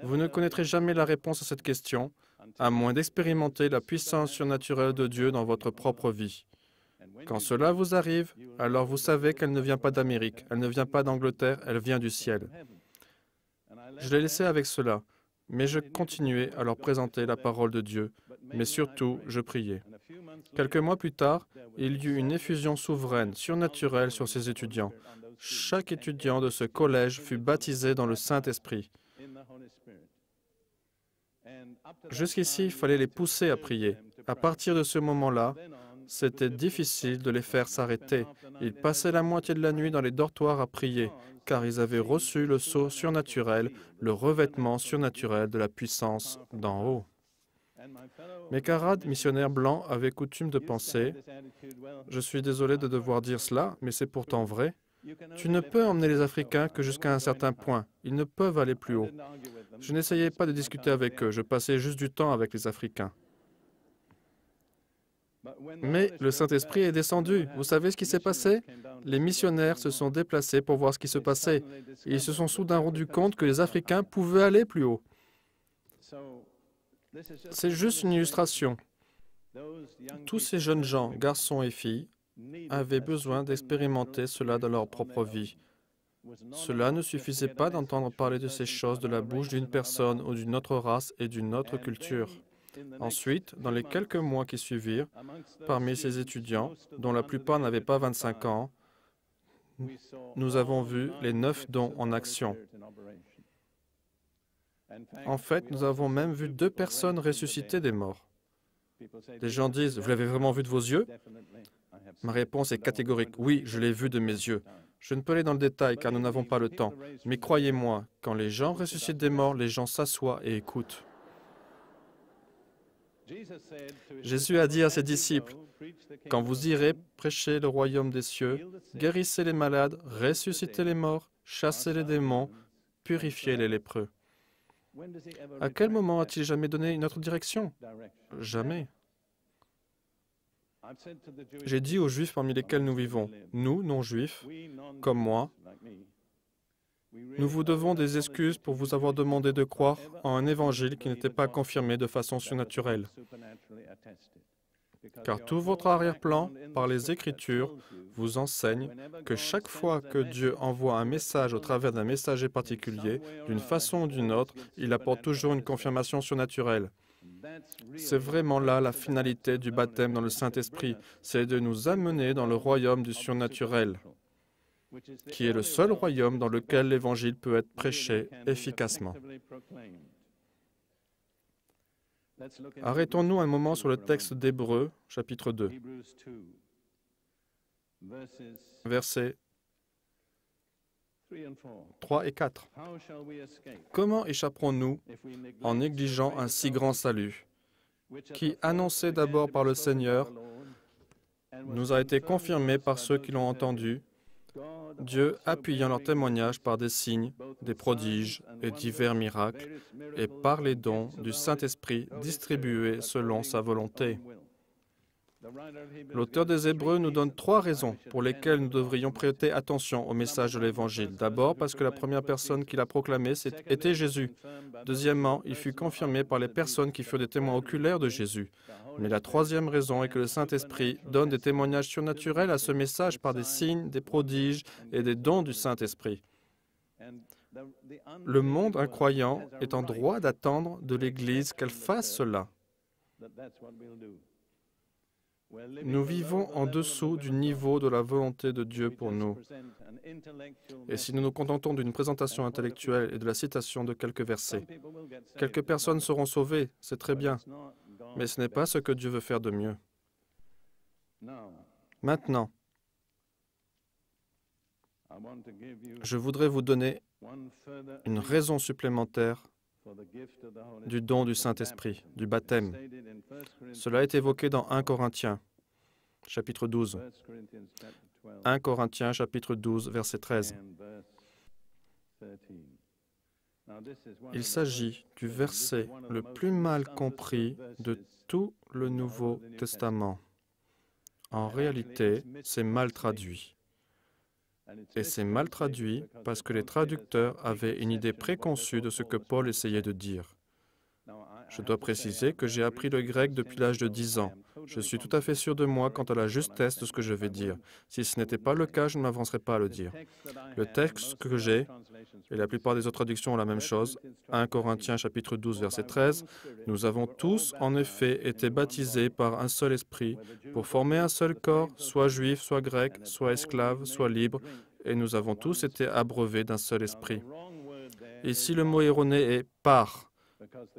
vous ne connaîtrez jamais la réponse à cette question, à moins d'expérimenter la puissance surnaturelle de Dieu dans votre propre vie. Quand cela vous arrive, alors vous savez qu'elle ne vient pas d'Amérique, elle ne vient pas d'Angleterre, elle vient du ciel. Je les laissais avec cela, mais je continuais à leur présenter la parole de Dieu, mais surtout, je priais. Quelques mois plus tard, il y eut une effusion souveraine, surnaturelle sur ces étudiants. Chaque étudiant de ce collège fut baptisé dans le Saint-Esprit. Jusqu'ici, il fallait les pousser à prier. À partir de ce moment-là, c'était difficile de les faire s'arrêter. Ils passaient la moitié de la nuit dans les dortoirs à prier, car ils avaient reçu le sceau surnaturel, le revêtement surnaturel de la puissance d'en haut. Mes camarades missionnaires blancs avaient coutume de penser, « Je suis désolé de devoir dire cela, mais c'est pourtant vrai. Tu ne peux emmener les Africains que jusqu'à un certain point. Ils ne peuvent aller plus haut. » Je n'essayais pas de discuter avec eux, je passais juste du temps avec les Africains. Mais le Saint-Esprit est descendu. Vous savez ce qui s'est passé? Les missionnaires se sont déplacés pour voir ce qui se passait. Et ils se sont soudain rendus compte que les Africains pouvaient aller plus haut. C'est juste une illustration. Tous ces jeunes gens, garçons et filles, avaient besoin d'expérimenter cela dans leur propre vie. Cela ne suffisait pas d'entendre parler de ces choses de la bouche d'une personne ou d'une autre race et d'une autre culture. Ensuite, dans les quelques mois qui suivirent, parmi ces étudiants, dont la plupart n'avaient pas 25 ans, nous avons vu les 9 dons en action. En fait, nous avons même vu 2 personnes ressusciter des morts. Les gens disent, « Vous l'avez vraiment vu de vos yeux ?» Ma réponse est catégorique, « Oui, je l'ai vu de mes yeux. » Je ne peux aller dans le détail car nous n'avons pas le temps. Mais croyez-moi, quand les gens ressuscitent des morts, les gens s'assoient et écoutent. Jésus a dit à ses disciples, « Quand vous irez prêcher le royaume des cieux, guérissez les malades, ressuscitez les morts, chassez les démons, purifiez les lépreux. » À quel moment a-t-il jamais donné une autre direction? Jamais. J'ai dit aux Juifs parmi lesquels nous vivons, nous, non-Juifs, comme moi, nous vous devons des excuses pour vous avoir demandé de croire en un évangile qui n'était pas confirmé de façon surnaturelle. Car tout votre arrière-plan, par les Écritures, vous enseigne que chaque fois que Dieu envoie un message au travers d'un messager particulier, d'une façon ou d'une autre, il apporte toujours une confirmation surnaturelle. C'est vraiment là la finalité du baptême dans le Saint-Esprit, c'est de nous amener dans le royaume du surnaturel, qui est le seul royaume dans lequel l'Évangile peut être prêché efficacement. Arrêtons-nous un moment sur le texte d'Hébreux, chapitre 2, versets 3 et 4. Comment échapperons-nous en négligeant un si grand salut, qui, annoncé d'abord par le Seigneur, nous a été confirmé par ceux qui l'ont entendu, Dieu appuyant leur témoignage par des signes, des prodiges et divers miracles, et par les dons du Saint-Esprit distribués selon sa volonté. L'auteur des Hébreux nous donne 3 raisons pour lesquelles nous devrions prêter attention au message de l'Évangile. D'abord, parce que la première personne qui l'a proclamé était Jésus. Deuxièmement, il fut confirmé par les personnes qui furent des témoins oculaires de Jésus. Mais la troisième raison est que le Saint-Esprit donne des témoignages surnaturels à ce message par des signes, des prodiges et des dons du Saint-Esprit. Le monde incroyant est en droit d'attendre de l'Église qu'elle fasse cela. Nous vivons en dessous du niveau de la volonté de Dieu pour nous. Et si nous nous contentons d'une présentation intellectuelle et de la citation de quelques versets, quelques personnes seront sauvées, c'est très bien, mais ce n'est pas ce que Dieu veut faire de mieux. Maintenant, je voudrais vous donner une raison supplémentaire du don du Saint-Esprit, du baptême. Cela est évoqué dans 1 Corinthiens, chapitre 12. 1 Corinthiens, chapitre 12, verset 13. Il s'agit du verset le plus mal compris de tout le Nouveau Testament. En réalité, c'est mal traduit. Et c'est mal traduit parce que les traducteurs avaient une idée préconçue de ce que Paul essayait de dire. Je dois préciser que j'ai appris le grec depuis l'âge de 10 ans. Je suis tout à fait sûr de moi quant à la justesse de ce que je vais dire. Si ce n'était pas le cas, je ne m'avancerais pas à le dire. Le texte que j'ai, et la plupart des autres traductions ont la même chose, 1 Corinthiens chapitre 12, verset 13, « Nous avons tous, en effet, été baptisés par un seul esprit pour former un seul corps, soit juif, soit grec, soit esclave, soit libre, et nous avons tous été abreuvés d'un seul esprit. » Ici, le mot erroné est « par »,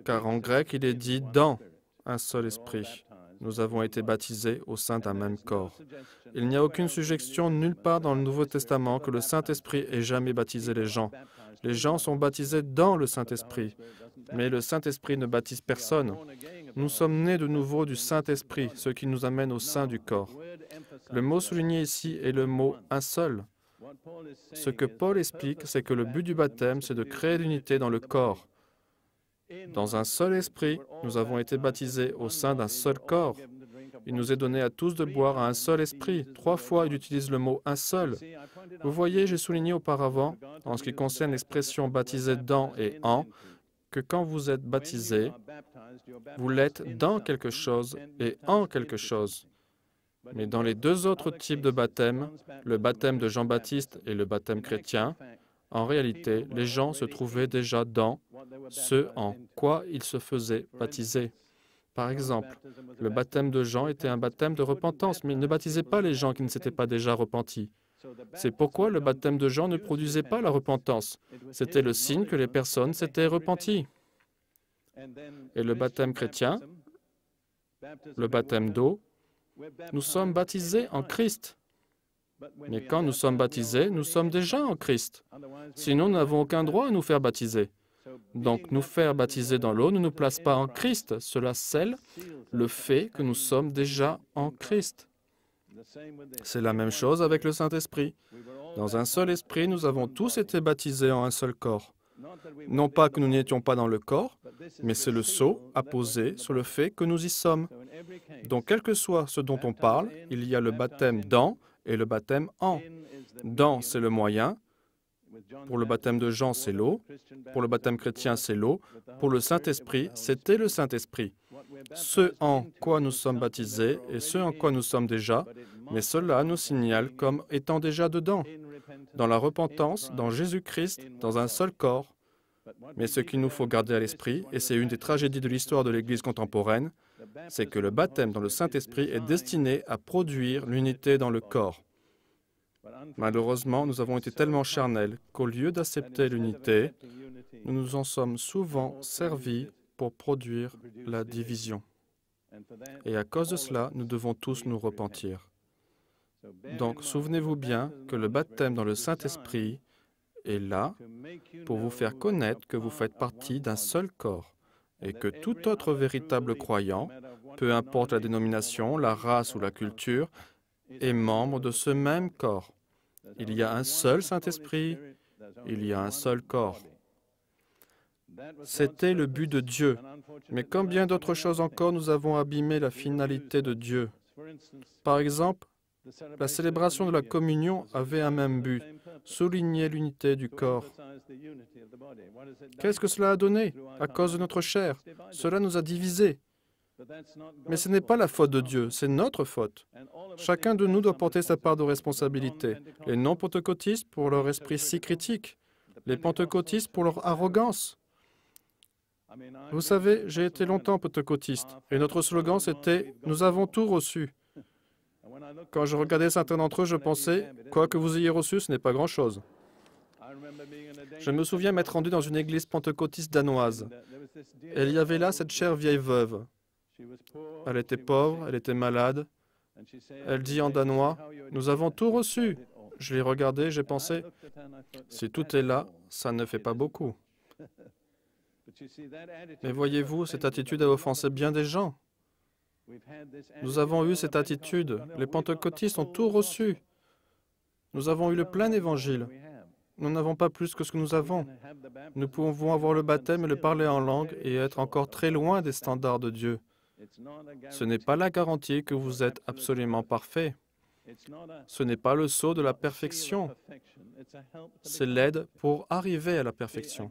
car en grec, il est dit « dans un seul esprit ». Nous avons été baptisés au sein d'un même corps. Il n'y a aucune suggestion nulle part dans le Nouveau Testament que le Saint-Esprit ait jamais baptisé les gens. Les gens sont baptisés dans le Saint-Esprit, mais le Saint-Esprit ne baptise personne. Nous sommes nés de nouveau du Saint-Esprit, ce qui nous amène au sein du corps. Le mot souligné ici est le mot « un seul ». Ce que Paul explique, c'est que le but du baptême, c'est de créer l'unité dans le corps. Dans un seul esprit, nous avons été baptisés au sein d'un seul corps. Il nous est donné à tous de boire à un seul esprit. 3 fois, il utilise le mot « un seul ». Vous voyez, j'ai souligné auparavant, en ce qui concerne l'expression « baptisé dans » et « en », que quand vous êtes baptisé, vous l'êtes dans quelque chose et en quelque chose. Mais dans les 2 autres types de baptême, le baptême de Jean-Baptiste et le baptême chrétien, en réalité, les gens se trouvaient déjà dans ce en quoi ils se faisaient baptiser. Par exemple, le baptême de Jean était un baptême de repentance, mais il ne baptisait pas les gens qui ne s'étaient pas déjà repentis. C'est pourquoi le baptême de Jean ne produisait pas la repentance. C'était le signe que les personnes s'étaient repenties. Et le baptême chrétien, le baptême d'eau, nous sommes baptisés en Christ. Mais quand nous sommes baptisés, nous sommes déjà en Christ. Sinon, nous n'avons aucun droit à nous faire baptiser. Donc, nous faire baptiser dans l'eau ne nous place pas en Christ. Cela scelle le fait que nous sommes déjà en Christ. C'est la même chose avec le Saint-Esprit. Dans un seul esprit, nous avons tous été baptisés en un seul corps. Non pas que nous n'étions pas dans le corps, mais c'est le sceau apposé sur le fait que nous y sommes. Donc, quel que soit ce dont on parle, il y a le baptême dans et le baptême en. Dans, c'est le moyen. Pour le baptême de Jean, c'est l'eau. Pour le baptême chrétien, c'est l'eau. Pour le Saint-Esprit, c'était le Saint-Esprit. Ce en quoi nous sommes baptisés et ce en quoi nous sommes déjà, mais cela nous signale comme étant déjà dedans, dans la repentance, dans Jésus-Christ, dans un seul corps. Mais ce qu'il nous faut garder à l'esprit, et c'est une des tragédies de l'histoire de l'Église contemporaine, c'est que le baptême dans le Saint-Esprit est destiné à produire l'unité dans le corps. Malheureusement, nous avons été tellement charnels qu'au lieu d'accepter l'unité, nous nous en sommes souvent servis pour produire la division. Et à cause de cela, nous devons tous nous repentir. Donc, souvenez-vous bien que le baptême dans le Saint-Esprit est là pour vous faire connaître que vous faites partie d'un seul corps et que tout autre véritable croyant, peu importe la dénomination, la race ou la culture, est membre de ce même corps. Il y a un seul Saint-Esprit, il y a un seul corps. C'était le but de Dieu. Mais comme bien d'autres choses encore, nous avons abîmé la finalité de Dieu. Par exemple, la célébration de la communion avait un même but, souligner l'unité du corps. Qu'est-ce que cela a donné? À cause de notre chair. Cela nous a divisés. Mais ce n'est pas la faute de Dieu, c'est notre faute. Chacun de nous doit porter sa part de responsabilité. Les non-pentecôtistes pour leur esprit si critique, les pentecôtistes pour leur arrogance. Vous savez, j'ai été longtemps pentecôtiste et notre slogan c'était « Nous avons tout reçu ». Quand je regardais certains d'entre eux, je pensais « Quoi que vous ayez reçu, ce n'est pas grand-chose ». Je me souviens m'être rendu dans une église pentecôtiste danoise. Et il y avait là cette chère vieille veuve. Elle était pauvre, elle était malade. Elle dit en danois « Nous avons tout reçu ». Je l'ai regardé, j'ai pensé « Si tout est là, ça ne fait pas beaucoup ». Mais voyez-vous, cette attitude a offensé bien des gens. Nous avons eu cette attitude. Les pentecôtistes ont tout reçu. Nous avons eu le plein évangile. Nous n'avons pas plus que ce que nous avons. Nous pouvons avoir le baptême et le parler en langue et être encore très loin des standards de Dieu. Ce n'est pas la garantie que vous êtes absolument parfait. Ce n'est pas le sceau de la perfection. C'est l'aide pour arriver à la perfection.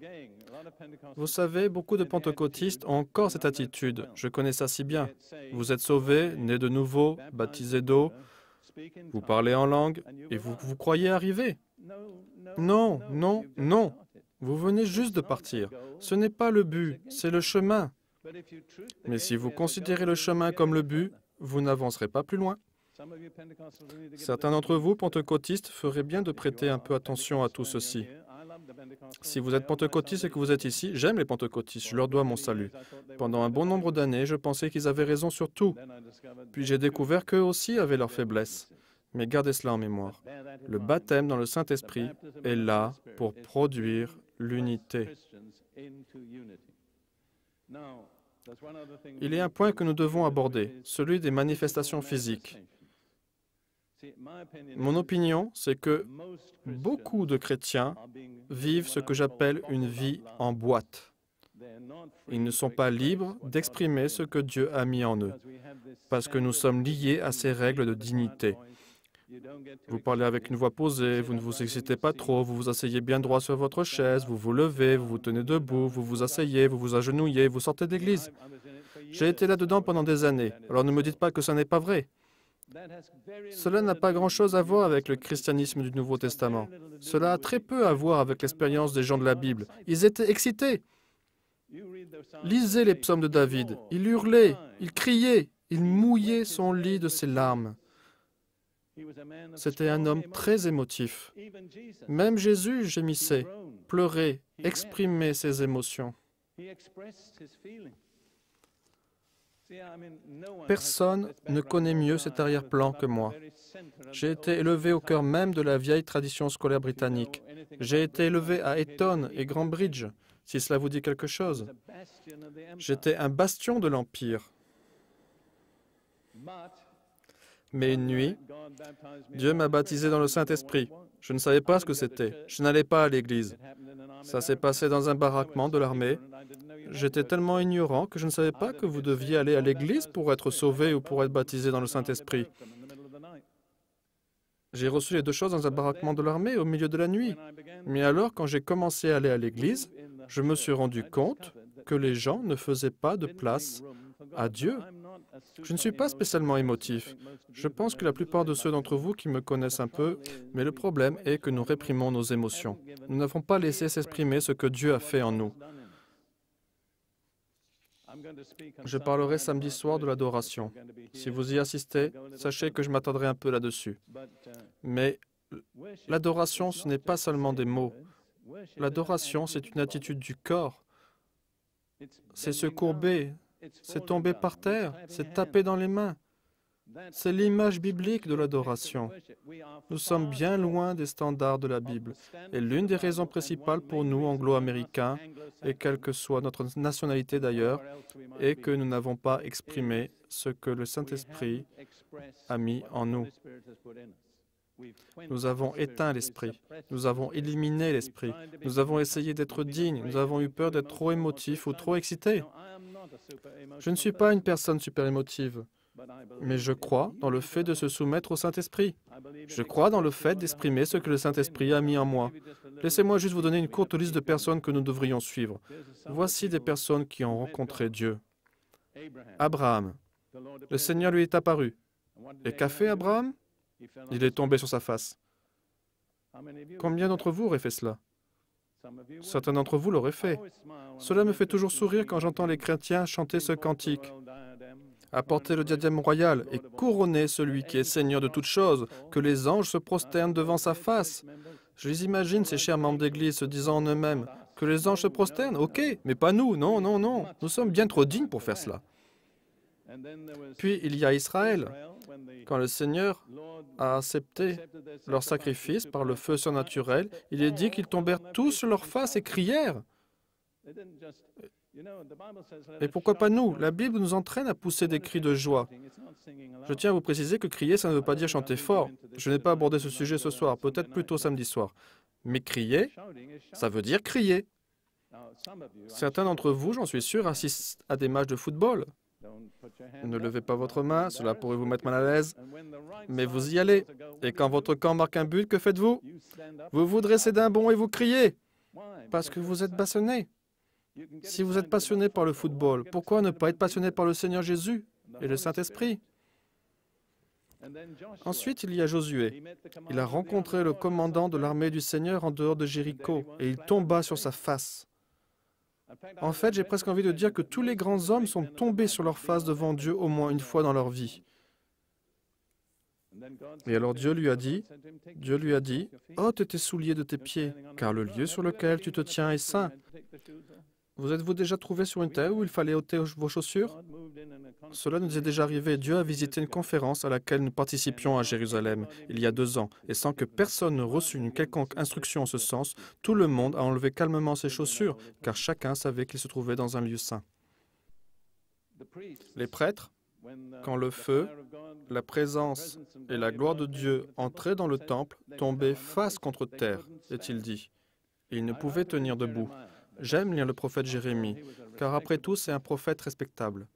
Vous savez, beaucoup de pentecôtistes ont encore cette attitude. Je connais ça si bien. Vous êtes sauvés, nés de nouveau, baptisés d'eau, vous parlez en langue et vous croyez arriver. Non, non, non. Vous venez juste de partir. Ce n'est pas le but, c'est le chemin. Mais si vous considérez le chemin comme le but, vous n'avancerez pas plus loin. Certains d'entre vous, pentecôtistes, feraient bien de prêter un peu attention à tout ceci. Si vous êtes pentecôtiste et que vous êtes ici, j'aime les pentecôtistes, je leur dois mon salut. Pendant un bon nombre d'années, je pensais qu'ils avaient raison sur tout. Puis j'ai découvert qu'eux aussi avaient leurs faiblesses. Mais gardez cela en mémoire. Le baptême dans le Saint-Esprit est là pour produire l'unité. Il y a un point que nous devons aborder, celui des manifestations physiques. Mon opinion, c'est que beaucoup de chrétiens vivent ce que j'appelle une vie en boîte. Ils ne sont pas libres d'exprimer ce que Dieu a mis en eux, parce que nous sommes liés à ces règles de dignité. Vous parlez avec une voix posée, vous ne vous excitez pas trop, vous vous asseyez bien droit sur votre chaise, vous vous levez, vous vous tenez debout, vous vous asseyez, vous vous agenouillez, vous sortez d'église. J'ai été là-dedans pendant des années, alors ne me dites pas que ce n'est pas vrai. Cela n'a pas grand-chose à voir avec le christianisme du Nouveau Testament. Cela a très peu à voir avec l'expérience des gens de la Bible. Ils étaient excités. Lisez les psaumes de David. Il hurlait, il criait, il mouillait son lit de ses larmes. C'était un homme très émotif. Même Jésus gémissait, pleurait, exprimait ses émotions. Personne ne connaît mieux cet arrière-plan que moi. J'ai été élevé au cœur même de la vieille tradition scolaire britannique. J'ai été élevé à Eton et Grandbridge, si cela vous dit quelque chose. J'étais un bastion de l'Empire. Mais une nuit, Dieu m'a baptisé dans le Saint-Esprit. Je ne savais pas ce que c'était. Je n'allais pas à l'église. Ça s'est passé dans un baraquement de l'armée. J'étais tellement ignorant que je ne savais pas que vous deviez aller à l'église pour être sauvé ou pour être baptisé dans le Saint-Esprit. J'ai reçu les deux choses dans un baraquement de l'armée au milieu de la nuit. Mais alors, quand j'ai commencé à aller à l'église, je me suis rendu compte que les gens ne faisaient pas de place à Dieu. Je ne suis pas spécialement émotif. Je pense que la plupart de ceux d'entre vous qui me connaissent un peu, mais le problème est que nous réprimons nos émotions. Nous n'avons pas laissé s'exprimer ce que Dieu a fait en nous. Je parlerai samedi soir de l'adoration. Si vous y assistez, sachez que je m'attendrai un peu là-dessus. Mais l'adoration, ce n'est pas seulement des mots. L'adoration, c'est une attitude du corps. C'est se courber, c'est tomber par terre, c'est taper dans les mains. C'est l'image biblique de l'adoration. Nous sommes bien loin des standards de la Bible. Et l'une des raisons principales pour nous, anglo-américains, et quelle que soit notre nationalité d'ailleurs, est que nous n'avons pas exprimé ce que le Saint-Esprit a mis en nous. Nous avons éteint l'esprit. Nous avons éliminé l'esprit. Nous avons essayé d'être dignes. Nous avons eu peur d'être trop émotifs ou trop excités. Je ne suis pas une personne super émotive, mais je crois dans le fait de se soumettre au Saint-Esprit. Je crois dans le fait d'exprimer ce que le Saint-Esprit a mis en moi. Laissez-moi juste vous donner une courte liste de personnes que nous devrions suivre. Voici des personnes qui ont rencontré Dieu. Abraham. Le Seigneur lui est apparu. Et qu'a fait Abraham? Il est tombé sur sa face. Combien d'entre vous auraient fait cela? Certains d'entre vous l'auraient fait. Cela me fait toujours sourire quand j'entends les chrétiens chanter ce cantique. Apportez le diadème royal et couronnez celui qui est Seigneur de toutes choses, que les anges se prosternent devant sa face. Je les imagine, ces chers membres d'Église, se disant en eux-mêmes, que les anges se prosternent, ok, mais pas nous, non, non, non. Nous sommes bien trop dignes pour faire cela. Puis il y a Israël. Quand le Seigneur a accepté leur sacrifice par le feu surnaturel, il est dit qu'ils tombèrent tous sur leur face et crièrent. Et pourquoi pas nous? La Bible nous entraîne à pousser des cris de joie. Je tiens à vous préciser que crier, ça ne veut pas dire chanter fort. Je n'ai pas abordé ce sujet ce soir, peut-être plutôt samedi soir. Mais crier, ça veut dire crier. Certains d'entre vous, j'en suis sûr, assistent à des matchs de football. Ne levez pas votre main, cela pourrait vous mettre mal à l'aise. Mais vous y allez. Et quand votre camp marque un but, que faites-vous? Vous vous dressez d'un bond et vous criez. Parce que vous êtes passionné. Si vous êtes passionné par le football, pourquoi ne pas être passionné par le Seigneur Jésus et le Saint-Esprit? Ensuite, il y a Josué. Il a rencontré le commandant de l'armée du Seigneur en dehors de Jéricho et il tomba sur sa face. En fait, j'ai presque envie de dire que tous les grands hommes sont tombés sur leur face devant Dieu au moins une fois dans leur vie. Et alors Dieu lui a dit, « ôte tes souliers de tes pieds, car le lieu sur lequel tu te tiens est saint. » Vous êtes-vous déjà trouvé sur une terre où il fallait ôter vos chaussures? Cela nous est déjà arrivé. Dieu a visité une conférence à laquelle nous participions à Jérusalem il y a 2 ans, et sans que personne ne reçût une quelconque instruction en ce sens, tout le monde a enlevé calmement ses chaussures, car chacun savait qu'il se trouvait dans un lieu saint. Les prêtres, quand le feu, la présence et la gloire de Dieu entraient dans le temple, tombaient face contre terre, est-il dit. Ils ne pouvaient tenir debout. J'aime lire le prophète Jérémie, car après tout, c'est un prophète respectable.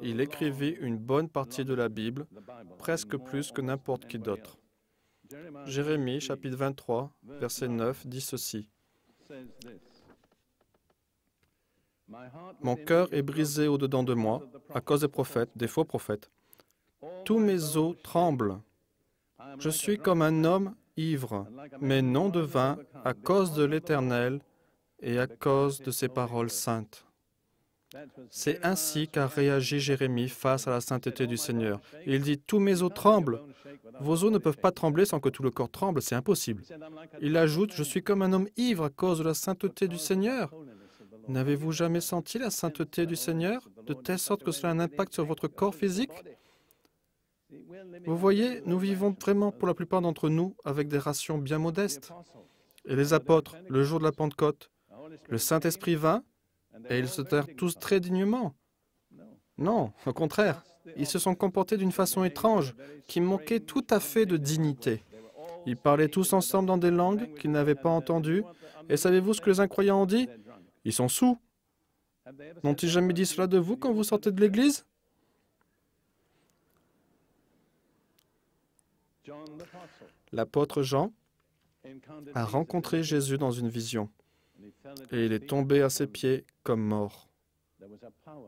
Il écrivit une bonne partie de la Bible, presque plus que n'importe qui d'autre. Jérémie, chapitre 23, verset 9, dit ceci. « Mon cœur est brisé au-dedans de moi, à cause des prophètes, des faux prophètes. Tous mes os tremblent. Je suis comme un homme ivre, mais non de vin, à cause de l'Éternel, et à cause de ses paroles saintes. » C'est ainsi qu'a réagi Jérémie face à la sainteté du Seigneur. Il dit, « Tous mes os tremblent. » Vos os ne peuvent pas trembler sans que tout le corps tremble, c'est impossible. Il ajoute, « Je suis comme un homme ivre à cause de la sainteté du Seigneur. » N'avez-vous jamais senti la sainteté du Seigneur, de telle sorte que cela a un impact sur votre corps physique? Vous voyez, nous vivons vraiment, pour la plupart d'entre nous, avec des rations bien modestes. Et les apôtres, le jour de la Pentecôte, le Saint-Esprit vint, et ils se tinrent tous très dignement. Non, au contraire, ils se sont comportés d'une façon étrange, qui manquait tout à fait de dignité. Ils parlaient tous ensemble dans des langues qu'ils n'avaient pas entendues, et savez-vous ce que les incroyants ont dit? Ils sont saouls. N'ont-ils jamais dit cela de vous quand vous sortez de l'église? L'apôtre Jean a rencontré Jésus dans une vision. Et il est tombé à ses pieds comme mort.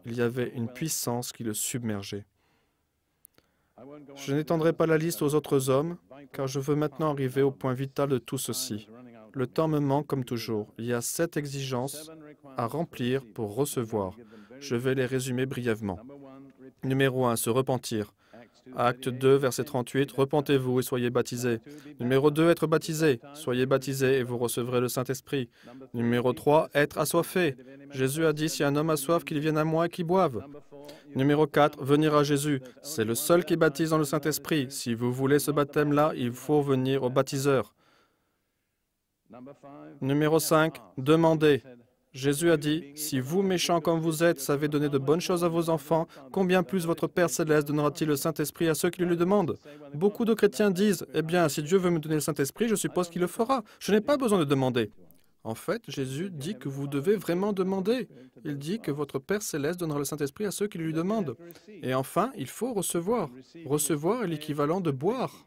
Il y avait une puissance qui le submergeait. Je n'étendrai pas la liste aux autres hommes, car je veux maintenant arriver au point vital de tout ceci. Le temps me manque comme toujours. Il y a 7 exigences à remplir pour recevoir. Je vais les résumer brièvement. Numéro 1, se repentir. Acte 2, verset 38, « Repentez-vous et soyez baptisés. » Numéro 2, être baptisé. « Soyez baptisés et vous recevrez le Saint-Esprit. » Numéro 3, être assoiffé. Jésus a dit, « Si un homme a soif, qu'il vienne à moi et qu'il boive. » Numéro 4, venir à Jésus. C'est le seul qui baptise dans le Saint-Esprit. Si vous voulez ce baptême-là, il faut venir au baptiseur. Numéro 5, demander. Jésus a dit, « Si vous, méchants comme vous êtes, savez donner de bonnes choses à vos enfants, combien plus votre Père céleste donnera-t-il le Saint-Esprit à ceux qui le lui demandent ?» Beaucoup de chrétiens disent, « Eh bien, si Dieu veut me donner le Saint-Esprit, je suppose qu'il le fera. Je n'ai pas besoin de demander. » En fait, Jésus dit que vous devez vraiment demander. Il dit que votre Père céleste donnera le Saint-Esprit à ceux qui le lui demandent. Et enfin, il faut recevoir. Recevoir est l'équivalent de boire.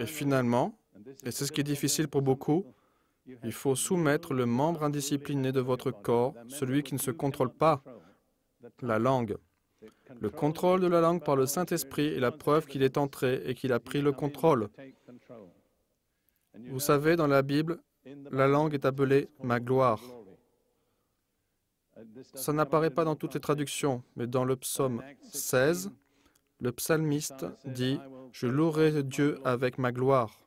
Et finalement, et c'est ce qui est difficile pour beaucoup, il faut soumettre le membre indiscipliné de votre corps, celui qui ne se contrôle pas, la langue. Le contrôle de la langue par le Saint-Esprit est la preuve qu'il est entré et qu'il a pris le contrôle. Vous savez, dans la Bible, la langue est appelée « ma gloire ». Ça n'apparaît pas dans toutes les traductions, mais dans le psaume 16, le psalmiste dit « Je louerai Dieu avec ma gloire ».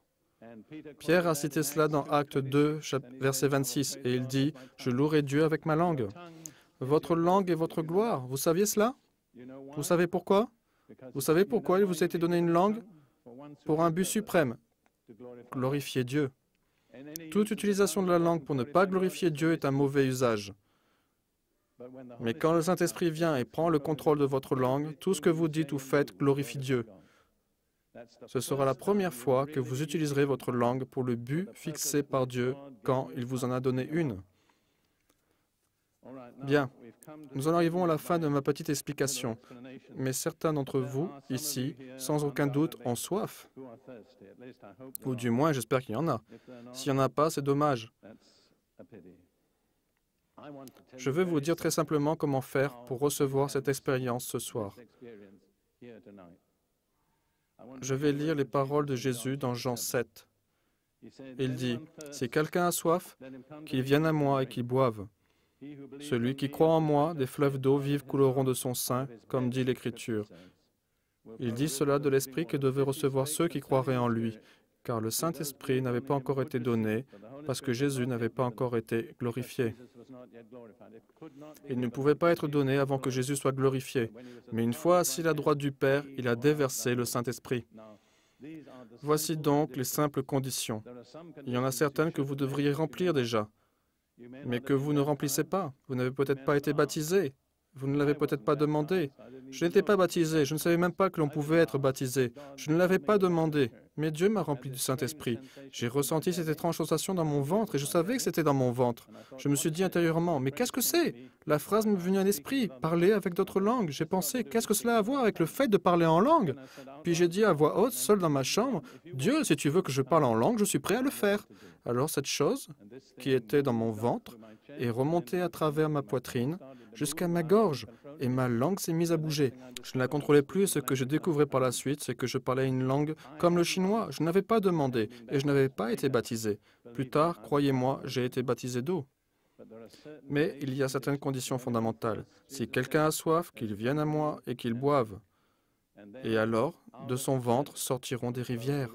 Pierre a cité cela dans Acte 2, verset 26, et il dit « Je louerai Dieu avec ma langue ». Votre langue est votre gloire. Vous saviez cela? Vous savez pourquoi? Vous savez pourquoi il vous a été donné une langue? Pour un but suprême, glorifier Dieu. Toute utilisation de la langue pour ne pas glorifier Dieu est un mauvais usage. Mais quand le Saint-Esprit vient et prend le contrôle de votre langue, tout ce que vous dites ou faites glorifie Dieu. Ce sera la première fois que vous utiliserez votre langue pour le but fixé par Dieu quand il vous en a donné une. Bien, nous en arrivons à la fin de ma petite explication, mais certains d'entre vous, ici, sans aucun doute, ont soif. Ou du moins, j'espère qu'il y en a. S'il n'y en a pas, c'est dommage. Je veux vous dire très simplement comment faire pour recevoir cette expérience ce soir. Je vais lire les paroles de Jésus dans Jean 7. Il dit, « Si quelqu'un a soif, qu'il vienne à moi et qu'il boive. Celui qui croit en moi, des fleuves d'eau vive couleront de son sein, comme dit l'Écriture. » Il dit cela de l'Esprit que devaient recevoir ceux qui croiraient en lui, car le Saint-Esprit n'avait pas encore été donné, parce que Jésus n'avait pas encore été glorifié. Il ne pouvait pas être donné avant que Jésus soit glorifié, mais une fois assis à la droite du Père, il a déversé le Saint-Esprit. Voici donc les simples conditions. Il y en a certaines que vous devriez remplir déjà, mais que vous ne remplissez pas. Vous n'avez peut-être pas été baptisé. Vous ne l'avez peut-être pas demandé. Je n'étais pas baptisé. Je ne savais même pas que l'on pouvait être baptisé. Je ne l'avais pas demandé. Mais Dieu m'a rempli du Saint-Esprit. J'ai ressenti cette étrange sensation dans mon ventre et je savais que c'était dans mon ventre. Je me suis dit intérieurement, mais qu'est-ce que c'est? La phrase m'est venue à l'esprit, parler avec d'autres langues. J'ai pensé, qu'est-ce que cela a à voir avec le fait de parler en langue? Puis j'ai dit à voix haute, seul dans ma chambre, Dieu, si tu veux que je parle en langue, je suis prêt à le faire. Alors cette chose, qui était dans mon ventre, est remontée à travers ma poitrine jusqu'à ma gorge, et ma langue s'est mise à bouger. Je ne la contrôlais plus et ce que je découvrais par la suite, c'est que je parlais une langue comme le chinois. Je n'avais pas demandé et je n'avais pas été baptisé. Plus tard, croyez-moi, j'ai été baptisé d'eau. Mais il y a certaines conditions fondamentales. Si quelqu'un a soif, qu'il vienne à moi et qu'il boive. Et alors, de son ventre sortiront des rivières.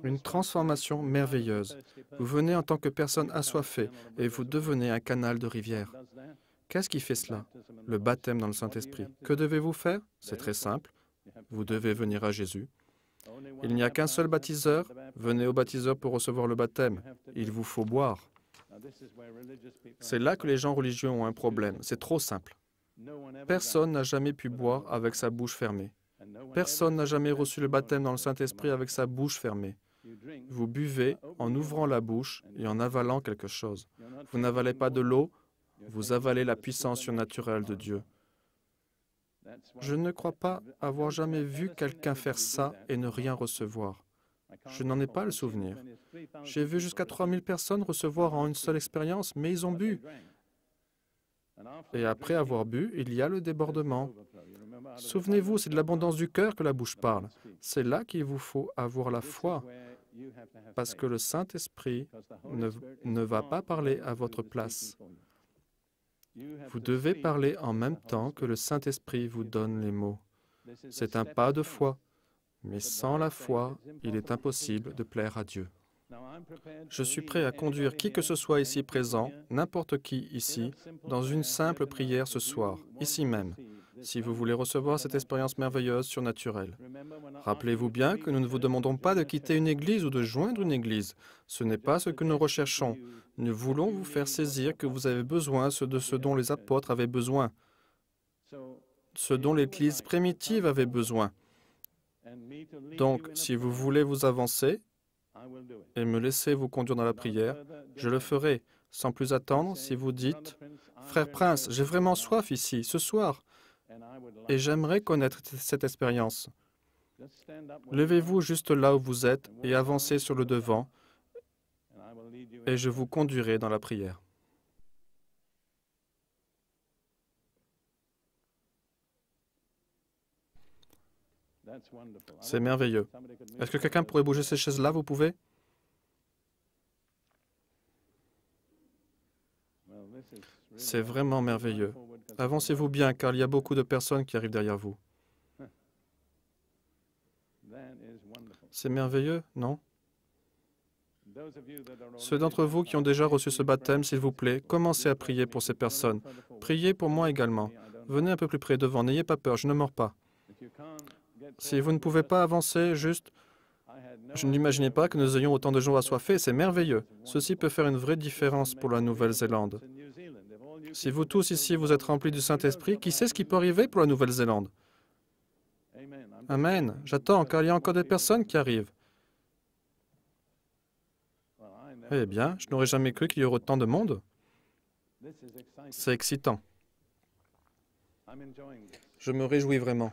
Une transformation merveilleuse. Vous venez en tant que personne assoiffée et vous devenez un canal de rivière. Qu'est-ce qui fait cela? Le baptême dans le Saint-Esprit. Que devez-vous faire? C'est très simple. Vous devez venir à Jésus. Il n'y a qu'un seul baptiseur. Venez au baptiseur pour recevoir le baptême. Il vous faut boire. C'est là que les gens religieux ont un problème. C'est trop simple. Personne n'a jamais pu boire avec sa bouche fermée. Personne n'a jamais reçu le baptême dans le Saint-Esprit avec sa bouche fermée. Vous buvez en ouvrant la bouche et en avalant quelque chose. Vous n'avalez pas de l'eau, vous avalez la puissance surnaturelle de Dieu. Je ne crois pas avoir jamais vu quelqu'un faire ça et ne rien recevoir. Je n'en ai pas le souvenir. J'ai vu jusqu'à 3000 personnes recevoir en une seule expérience, mais ils ont bu. Et après avoir bu, il y a le débordement. Souvenez-vous, c'est de l'abondance du cœur que la bouche parle. C'est là qu'il vous faut avoir la foi, parce que le Saint-Esprit ne va pas parler à votre place. Vous devez parler en même temps que le Saint-Esprit vous donne les mots. C'est un pas de foi, mais sans la foi, il est impossible de plaire à Dieu. Je suis prêt à conduire qui que ce soit ici présent, n'importe qui ici, dans une simple prière ce soir, ici même, si vous voulez recevoir cette expérience merveilleuse surnaturelle. Rappelez-vous bien que nous ne vous demandons pas de quitter une église ou de joindre une église. Ce n'est pas ce que nous recherchons. Nous voulons vous faire saisir que vous avez besoin de ce dont les apôtres avaient besoin, ce dont l'Église primitive avait besoin. Donc, si vous voulez vous avancer et me laisser vous conduire dans la prière, je le ferai. Sans plus attendre, si vous dites, « Frère Prince, j'ai vraiment soif ici, ce soir, et j'aimerais connaître cette expérience. » Levez-vous juste là où vous êtes et avancez sur le devant, et je vous conduirai dans la prière. C'est merveilleux. Est-ce que quelqu'un pourrait bouger ces chaises-là, vous pouvez? C'est vraiment merveilleux. Avancez-vous bien, car il y a beaucoup de personnes qui arrivent derrière vous. C'est merveilleux, non? Ceux d'entre vous qui ont déjà reçu ce baptême, s'il vous plaît, commencez à prier pour ces personnes. Priez pour moi également. Venez un peu plus près devant, n'ayez pas peur, je ne mords pas. Si vous ne pouvez pas avancer, juste... Je n'imaginais pas que nous ayons autant de gens assoiffés, c'est merveilleux. Ceci peut faire une vraie différence pour la Nouvelle-Zélande. Si vous tous ici, vous êtes remplis du Saint-Esprit, qui sait ce qui peut arriver pour la Nouvelle-Zélande? Amen. J'attends, car il y a encore des personnes qui arrivent. Eh bien, je n'aurais jamais cru qu'il y aurait autant de monde. C'est excitant. Je me réjouis vraiment.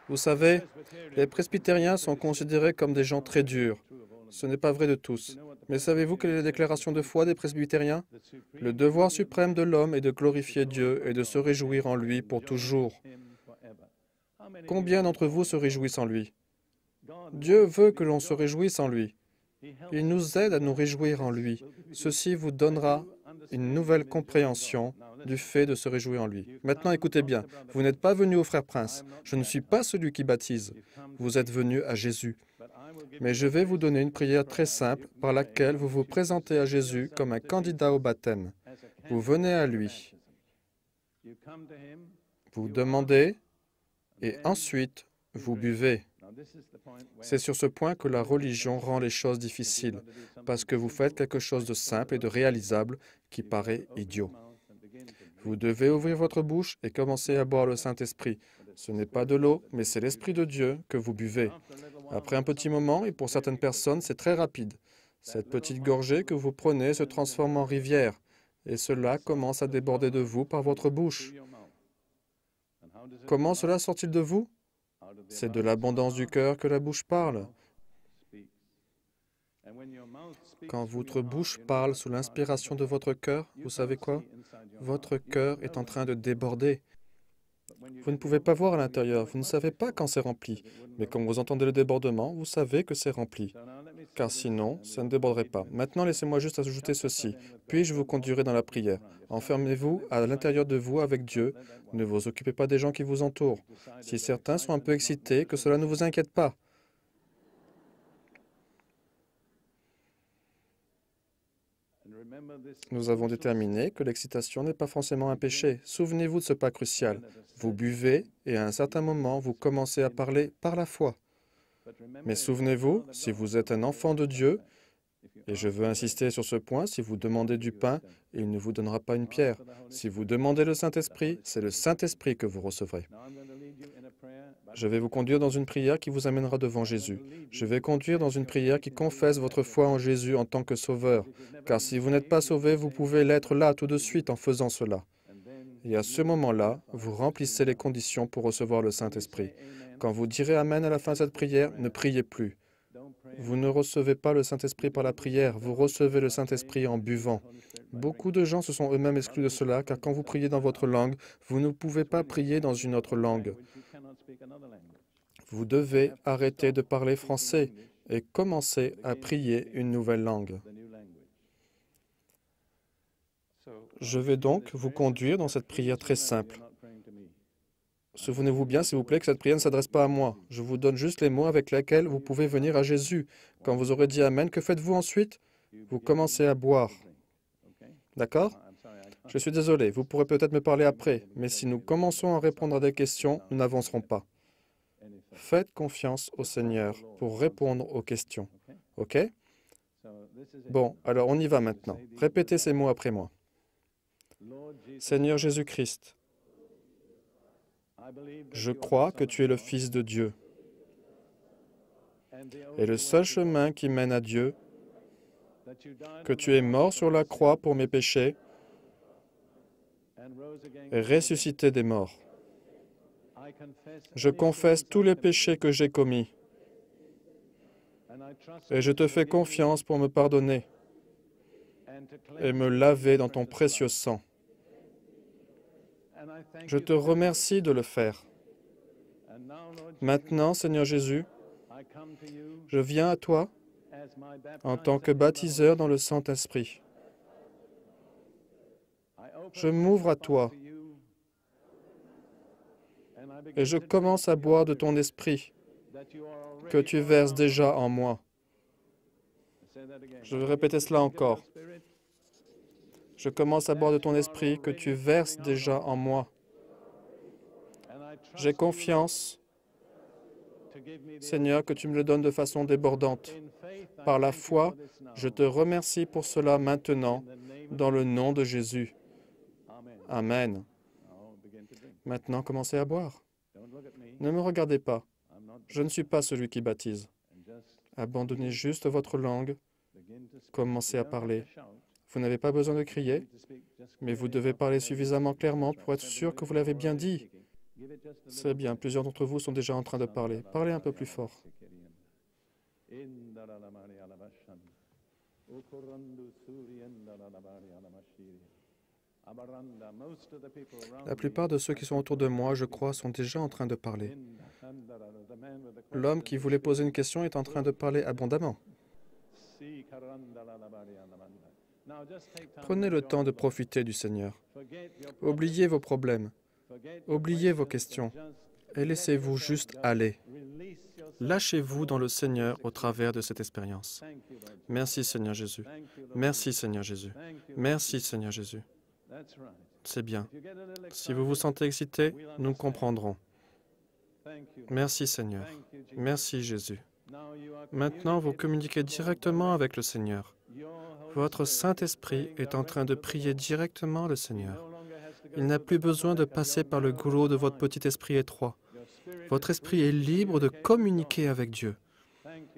Vous savez, les presbytériens sont considérés comme des gens très durs. Ce n'est pas vrai de tous. Mais savez-vous quelle est la déclaration de foi des presbytériens? Le devoir suprême de l'homme est de glorifier Dieu et de se réjouir en lui pour toujours. Combien d'entre vous se réjouissent en lui? Dieu veut que l'on se réjouisse en lui. Il nous aide à nous réjouir en lui. Ceci vous donnera une nouvelle compréhension du fait de se réjouir en lui. Maintenant, écoutez bien, vous n'êtes pas venu au frère Prince. Je ne suis pas celui qui baptise. Vous êtes venu à Jésus. Mais je vais vous donner une prière très simple par laquelle vous vous présentez à Jésus comme un candidat au baptême. Vous venez à lui. Vous demandez et ensuite vous buvez. C'est sur ce point que la religion rend les choses difficiles, parce que vous faites quelque chose de simple et de réalisable qui paraît idiot. Vous devez ouvrir votre bouche et commencer à boire le Saint-Esprit. Ce n'est pas de l'eau, mais c'est l'Esprit de Dieu que vous buvez. Après un petit moment, et pour certaines personnes, c'est très rapide. Cette petite gorgée que vous prenez se transforme en rivière, et cela commence à déborder de vous par votre bouche. Comment cela sort-il de vous? C'est de l'abondance du cœur que la bouche parle. Quand votre bouche parle sous l'inspiration de votre cœur, vous savez quoi? Votre cœur est en train de déborder. Vous ne pouvez pas voir à l'intérieur, vous ne savez pas quand c'est rempli. Mais quand vous entendez le débordement, vous savez que c'est rempli. Car sinon, ça ne déborderait pas. Maintenant, laissez-moi juste ajouter ceci. Puis je vous conduirai dans la prière. Enfermez-vous à l'intérieur de vous avec Dieu. Ne vous occupez pas des gens qui vous entourent. Si certains sont un peu excités, que cela ne vous inquiète pas. Nous avons déterminé que l'excitation n'est pas forcément un péché. Souvenez-vous de ce pas crucial. Vous buvez et à un certain moment, vous commencez à parler par la foi. Mais souvenez-vous, si vous êtes un enfant de Dieu, et je veux insister sur ce point, si vous demandez du pain, il ne vous donnera pas une pierre. Si vous demandez le Saint-Esprit, c'est le Saint-Esprit que vous recevrez. Je vais vous conduire dans une prière qui vous amènera devant Jésus. Je vais conduire dans une prière qui confesse votre foi en Jésus en tant que Sauveur. Car si vous n'êtes pas sauvé, vous pouvez l'être là tout de suite en faisant cela. Et à ce moment-là, vous remplissez les conditions pour recevoir le Saint-Esprit. Quand vous direz Amen à la fin de cette prière, ne priez plus. Vous ne recevez pas le Saint-Esprit par la prière, vous recevez le Saint-Esprit en buvant. Beaucoup de gens se sont eux-mêmes exclus de cela, car quand vous priez dans votre langue, vous ne pouvez pas prier dans une autre langue. Vous devez arrêter de parler français et commencer à prier une nouvelle langue. Je vais donc vous conduire dans cette prière très simple. Souvenez-vous bien, s'il vous plaît, que cette prière ne s'adresse pas à moi. Je vous donne juste les mots avec lesquels vous pouvez venir à Jésus. Quand vous aurez dit Amen, que faites-vous ensuite? Vous commencez à boire. D'accord? Je suis désolé, vous pourrez peut-être me parler après, mais si nous commençons à répondre à des questions, nous n'avancerons pas. Faites confiance au Seigneur pour répondre aux questions. OK? Bon, alors on y va maintenant. Répétez ces mots après moi. Seigneur Jésus-Christ, je crois que tu es le Fils de Dieu. Et le seul chemin qui mène à Dieu, que tu es mort sur la croix pour mes péchés et ressuscité des morts. Je confesse tous les péchés que j'ai commis et je te fais confiance pour me pardonner et me laver dans ton précieux sang. Je te remercie de le faire. Maintenant, Seigneur Jésus, je viens à toi en tant que baptiseur dans le Saint-Esprit. Je m'ouvre à toi et je commence à boire de ton esprit que tu verses déjà en moi. Je vais répéter cela encore. Je commence à boire de ton esprit que tu verses déjà en moi. J'ai confiance, Seigneur, que tu me le donnes de façon débordante. Par la foi, je te remercie pour cela maintenant, dans le nom de Jésus. Amen. Maintenant, commencez à boire. Ne me regardez pas. Je ne suis pas celui qui baptise. Abandonnez juste votre langue. Commencez à parler. Vous n'avez pas besoin de crier, mais vous devez parler suffisamment clairement pour être sûr que vous l'avez bien dit. C'est bien, plusieurs d'entre vous sont déjà en train de parler. Parlez un peu plus fort. La plupart de ceux qui sont autour de moi, je crois, sont déjà en train de parler. L'homme qui voulait poser une question est en train de parler abondamment. Prenez le temps de profiter du Seigneur. Oubliez vos problèmes. Oubliez vos questions. Et laissez-vous juste aller. Lâchez-vous dans le Seigneur au travers de cette expérience. Merci Seigneur Jésus. Merci Seigneur Jésus. Merci Seigneur Jésus. C'est bien. Si vous vous sentez excité, nous comprendrons. Merci Seigneur. Merci Jésus. Maintenant, vous communiquez directement avec le Seigneur. Votre Saint-Esprit est en train de prier directement le Seigneur. Il n'a plus besoin de passer par le goulot de votre petit esprit étroit. Votre esprit est libre de communiquer avec Dieu.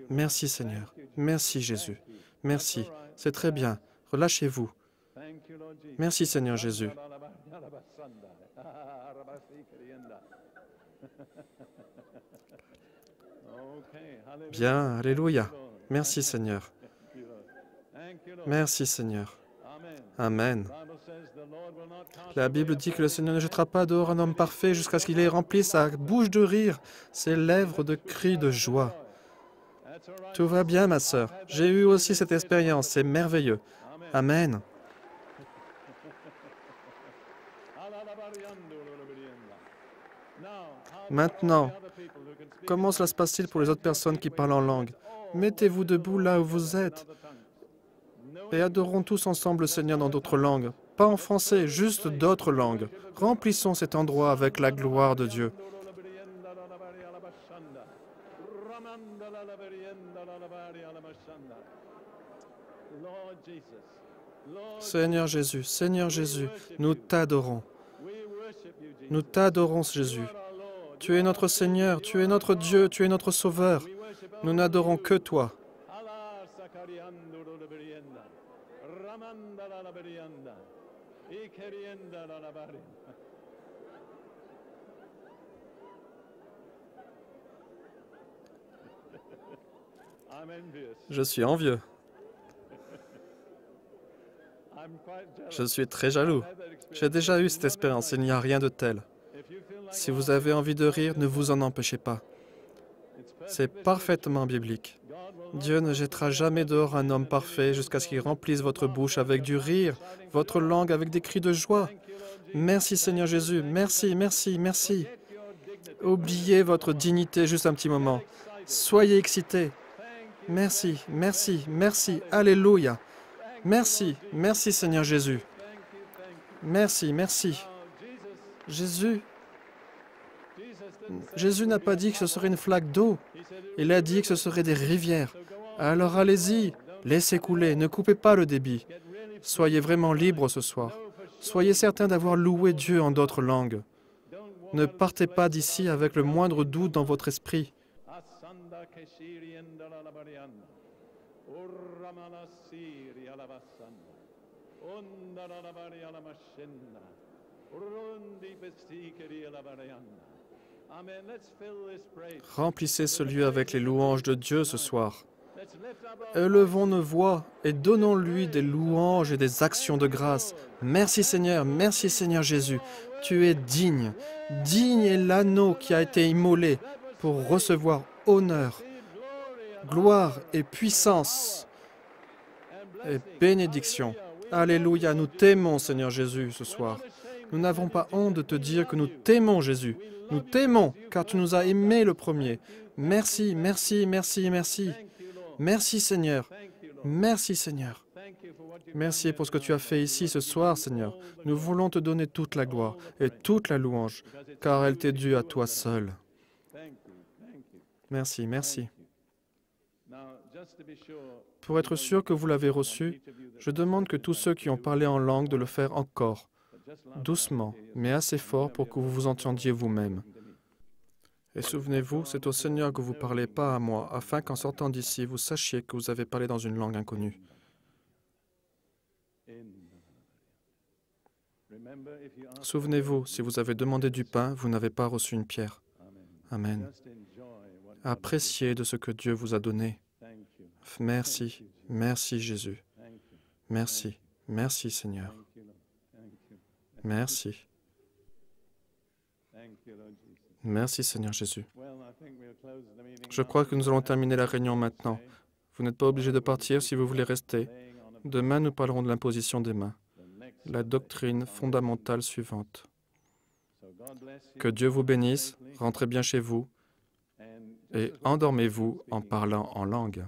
Merci Seigneur. Merci Jésus. Merci. C'est très bien. Relâchez-vous. Merci Seigneur Jésus. Bien, alléluia. Merci Seigneur. Merci Seigneur. Amen. La Bible dit que le Seigneur ne jettera pas dehors un homme parfait jusqu'à ce qu'il ait rempli sa bouche de rire, ses lèvres de cris de joie. Tout va bien, ma sœur. J'ai eu aussi cette expérience. C'est merveilleux. Amen. Maintenant, comment cela se passe-t-il pour les autres personnes qui parlent en langue? Mettez-vous debout là où vous êtes et adorons tous ensemble le Seigneur dans d'autres langues. Pas en français, juste d'autres langues. Remplissons cet endroit avec la gloire de Dieu. Seigneur Jésus, nous t'adorons. Nous t'adorons, Jésus. Tu es notre Seigneur, tu es notre Dieu, tu es notre Sauveur. Nous n'adorons que toi. Je suis envieux. Je suis très jaloux. J'ai déjà eu cette expérience, il n'y a rien de tel. Si vous avez envie de rire, ne vous en empêchez pas. C'est parfaitement biblique. Dieu ne jettera jamais dehors un homme parfait jusqu'à ce qu'il remplisse votre bouche avec du rire, votre langue avec des cris de joie. Merci Seigneur Jésus, merci, merci, merci. Oubliez votre dignité juste un petit moment. Soyez excités. Merci, merci, merci, alléluia. Merci, merci Seigneur Jésus. Merci, merci. Jésus n'a pas dit que ce serait une flaque d'eau. Il a dit que ce serait des rivières. Alors allez-y, laissez couler, ne coupez pas le débit. Soyez vraiment libres ce soir. Soyez certains d'avoir loué Dieu en d'autres langues. Ne partez pas d'ici avec le moindre doute dans votre esprit. Remplissez ce lieu avec les louanges de Dieu ce soir. Élevons nos voix et donnons-lui des louanges et des actions de grâce. Merci Seigneur Jésus. Tu es digne. Digne est l'agneau qui a été immolé pour recevoir honneur, gloire et puissance et bénédiction. Alléluia, nous t'aimons Seigneur Jésus ce soir. Nous n'avons pas honte de te dire que nous t'aimons Jésus. Nous t'aimons car tu nous as aimés le premier. Merci, merci, merci, merci. Merci Seigneur. Merci Seigneur. Merci pour ce que tu as fait ici ce soir, Seigneur. Nous voulons te donner toute la gloire et toute la louange, car elle t'est due à toi seul. Merci, merci. Pour être sûr que vous l'avez reçu, je demande que tous ceux qui ont parlé en langue de le faire encore, doucement, mais assez fort pour que vous vous entendiez vous-même. Et souvenez-vous, c'est au Seigneur que vous parlez, pas à moi, afin qu'en sortant d'ici, vous sachiez que vous avez parlé dans une langue inconnue. Souvenez-vous, si vous avez demandé du pain, vous n'avez pas reçu une pierre. Amen. Appréciez de ce que Dieu vous a donné. Merci, merci Jésus. Merci, merci Seigneur. Merci. Merci Seigneur Jésus. Je crois que nous allons terminer la réunion maintenant. Vous n'êtes pas obligé de partir si vous voulez rester. Demain, nous parlerons de l'imposition des mains, la doctrine fondamentale suivante. Que Dieu vous bénisse, rentrez bien chez vous et endormez-vous en parlant en langue.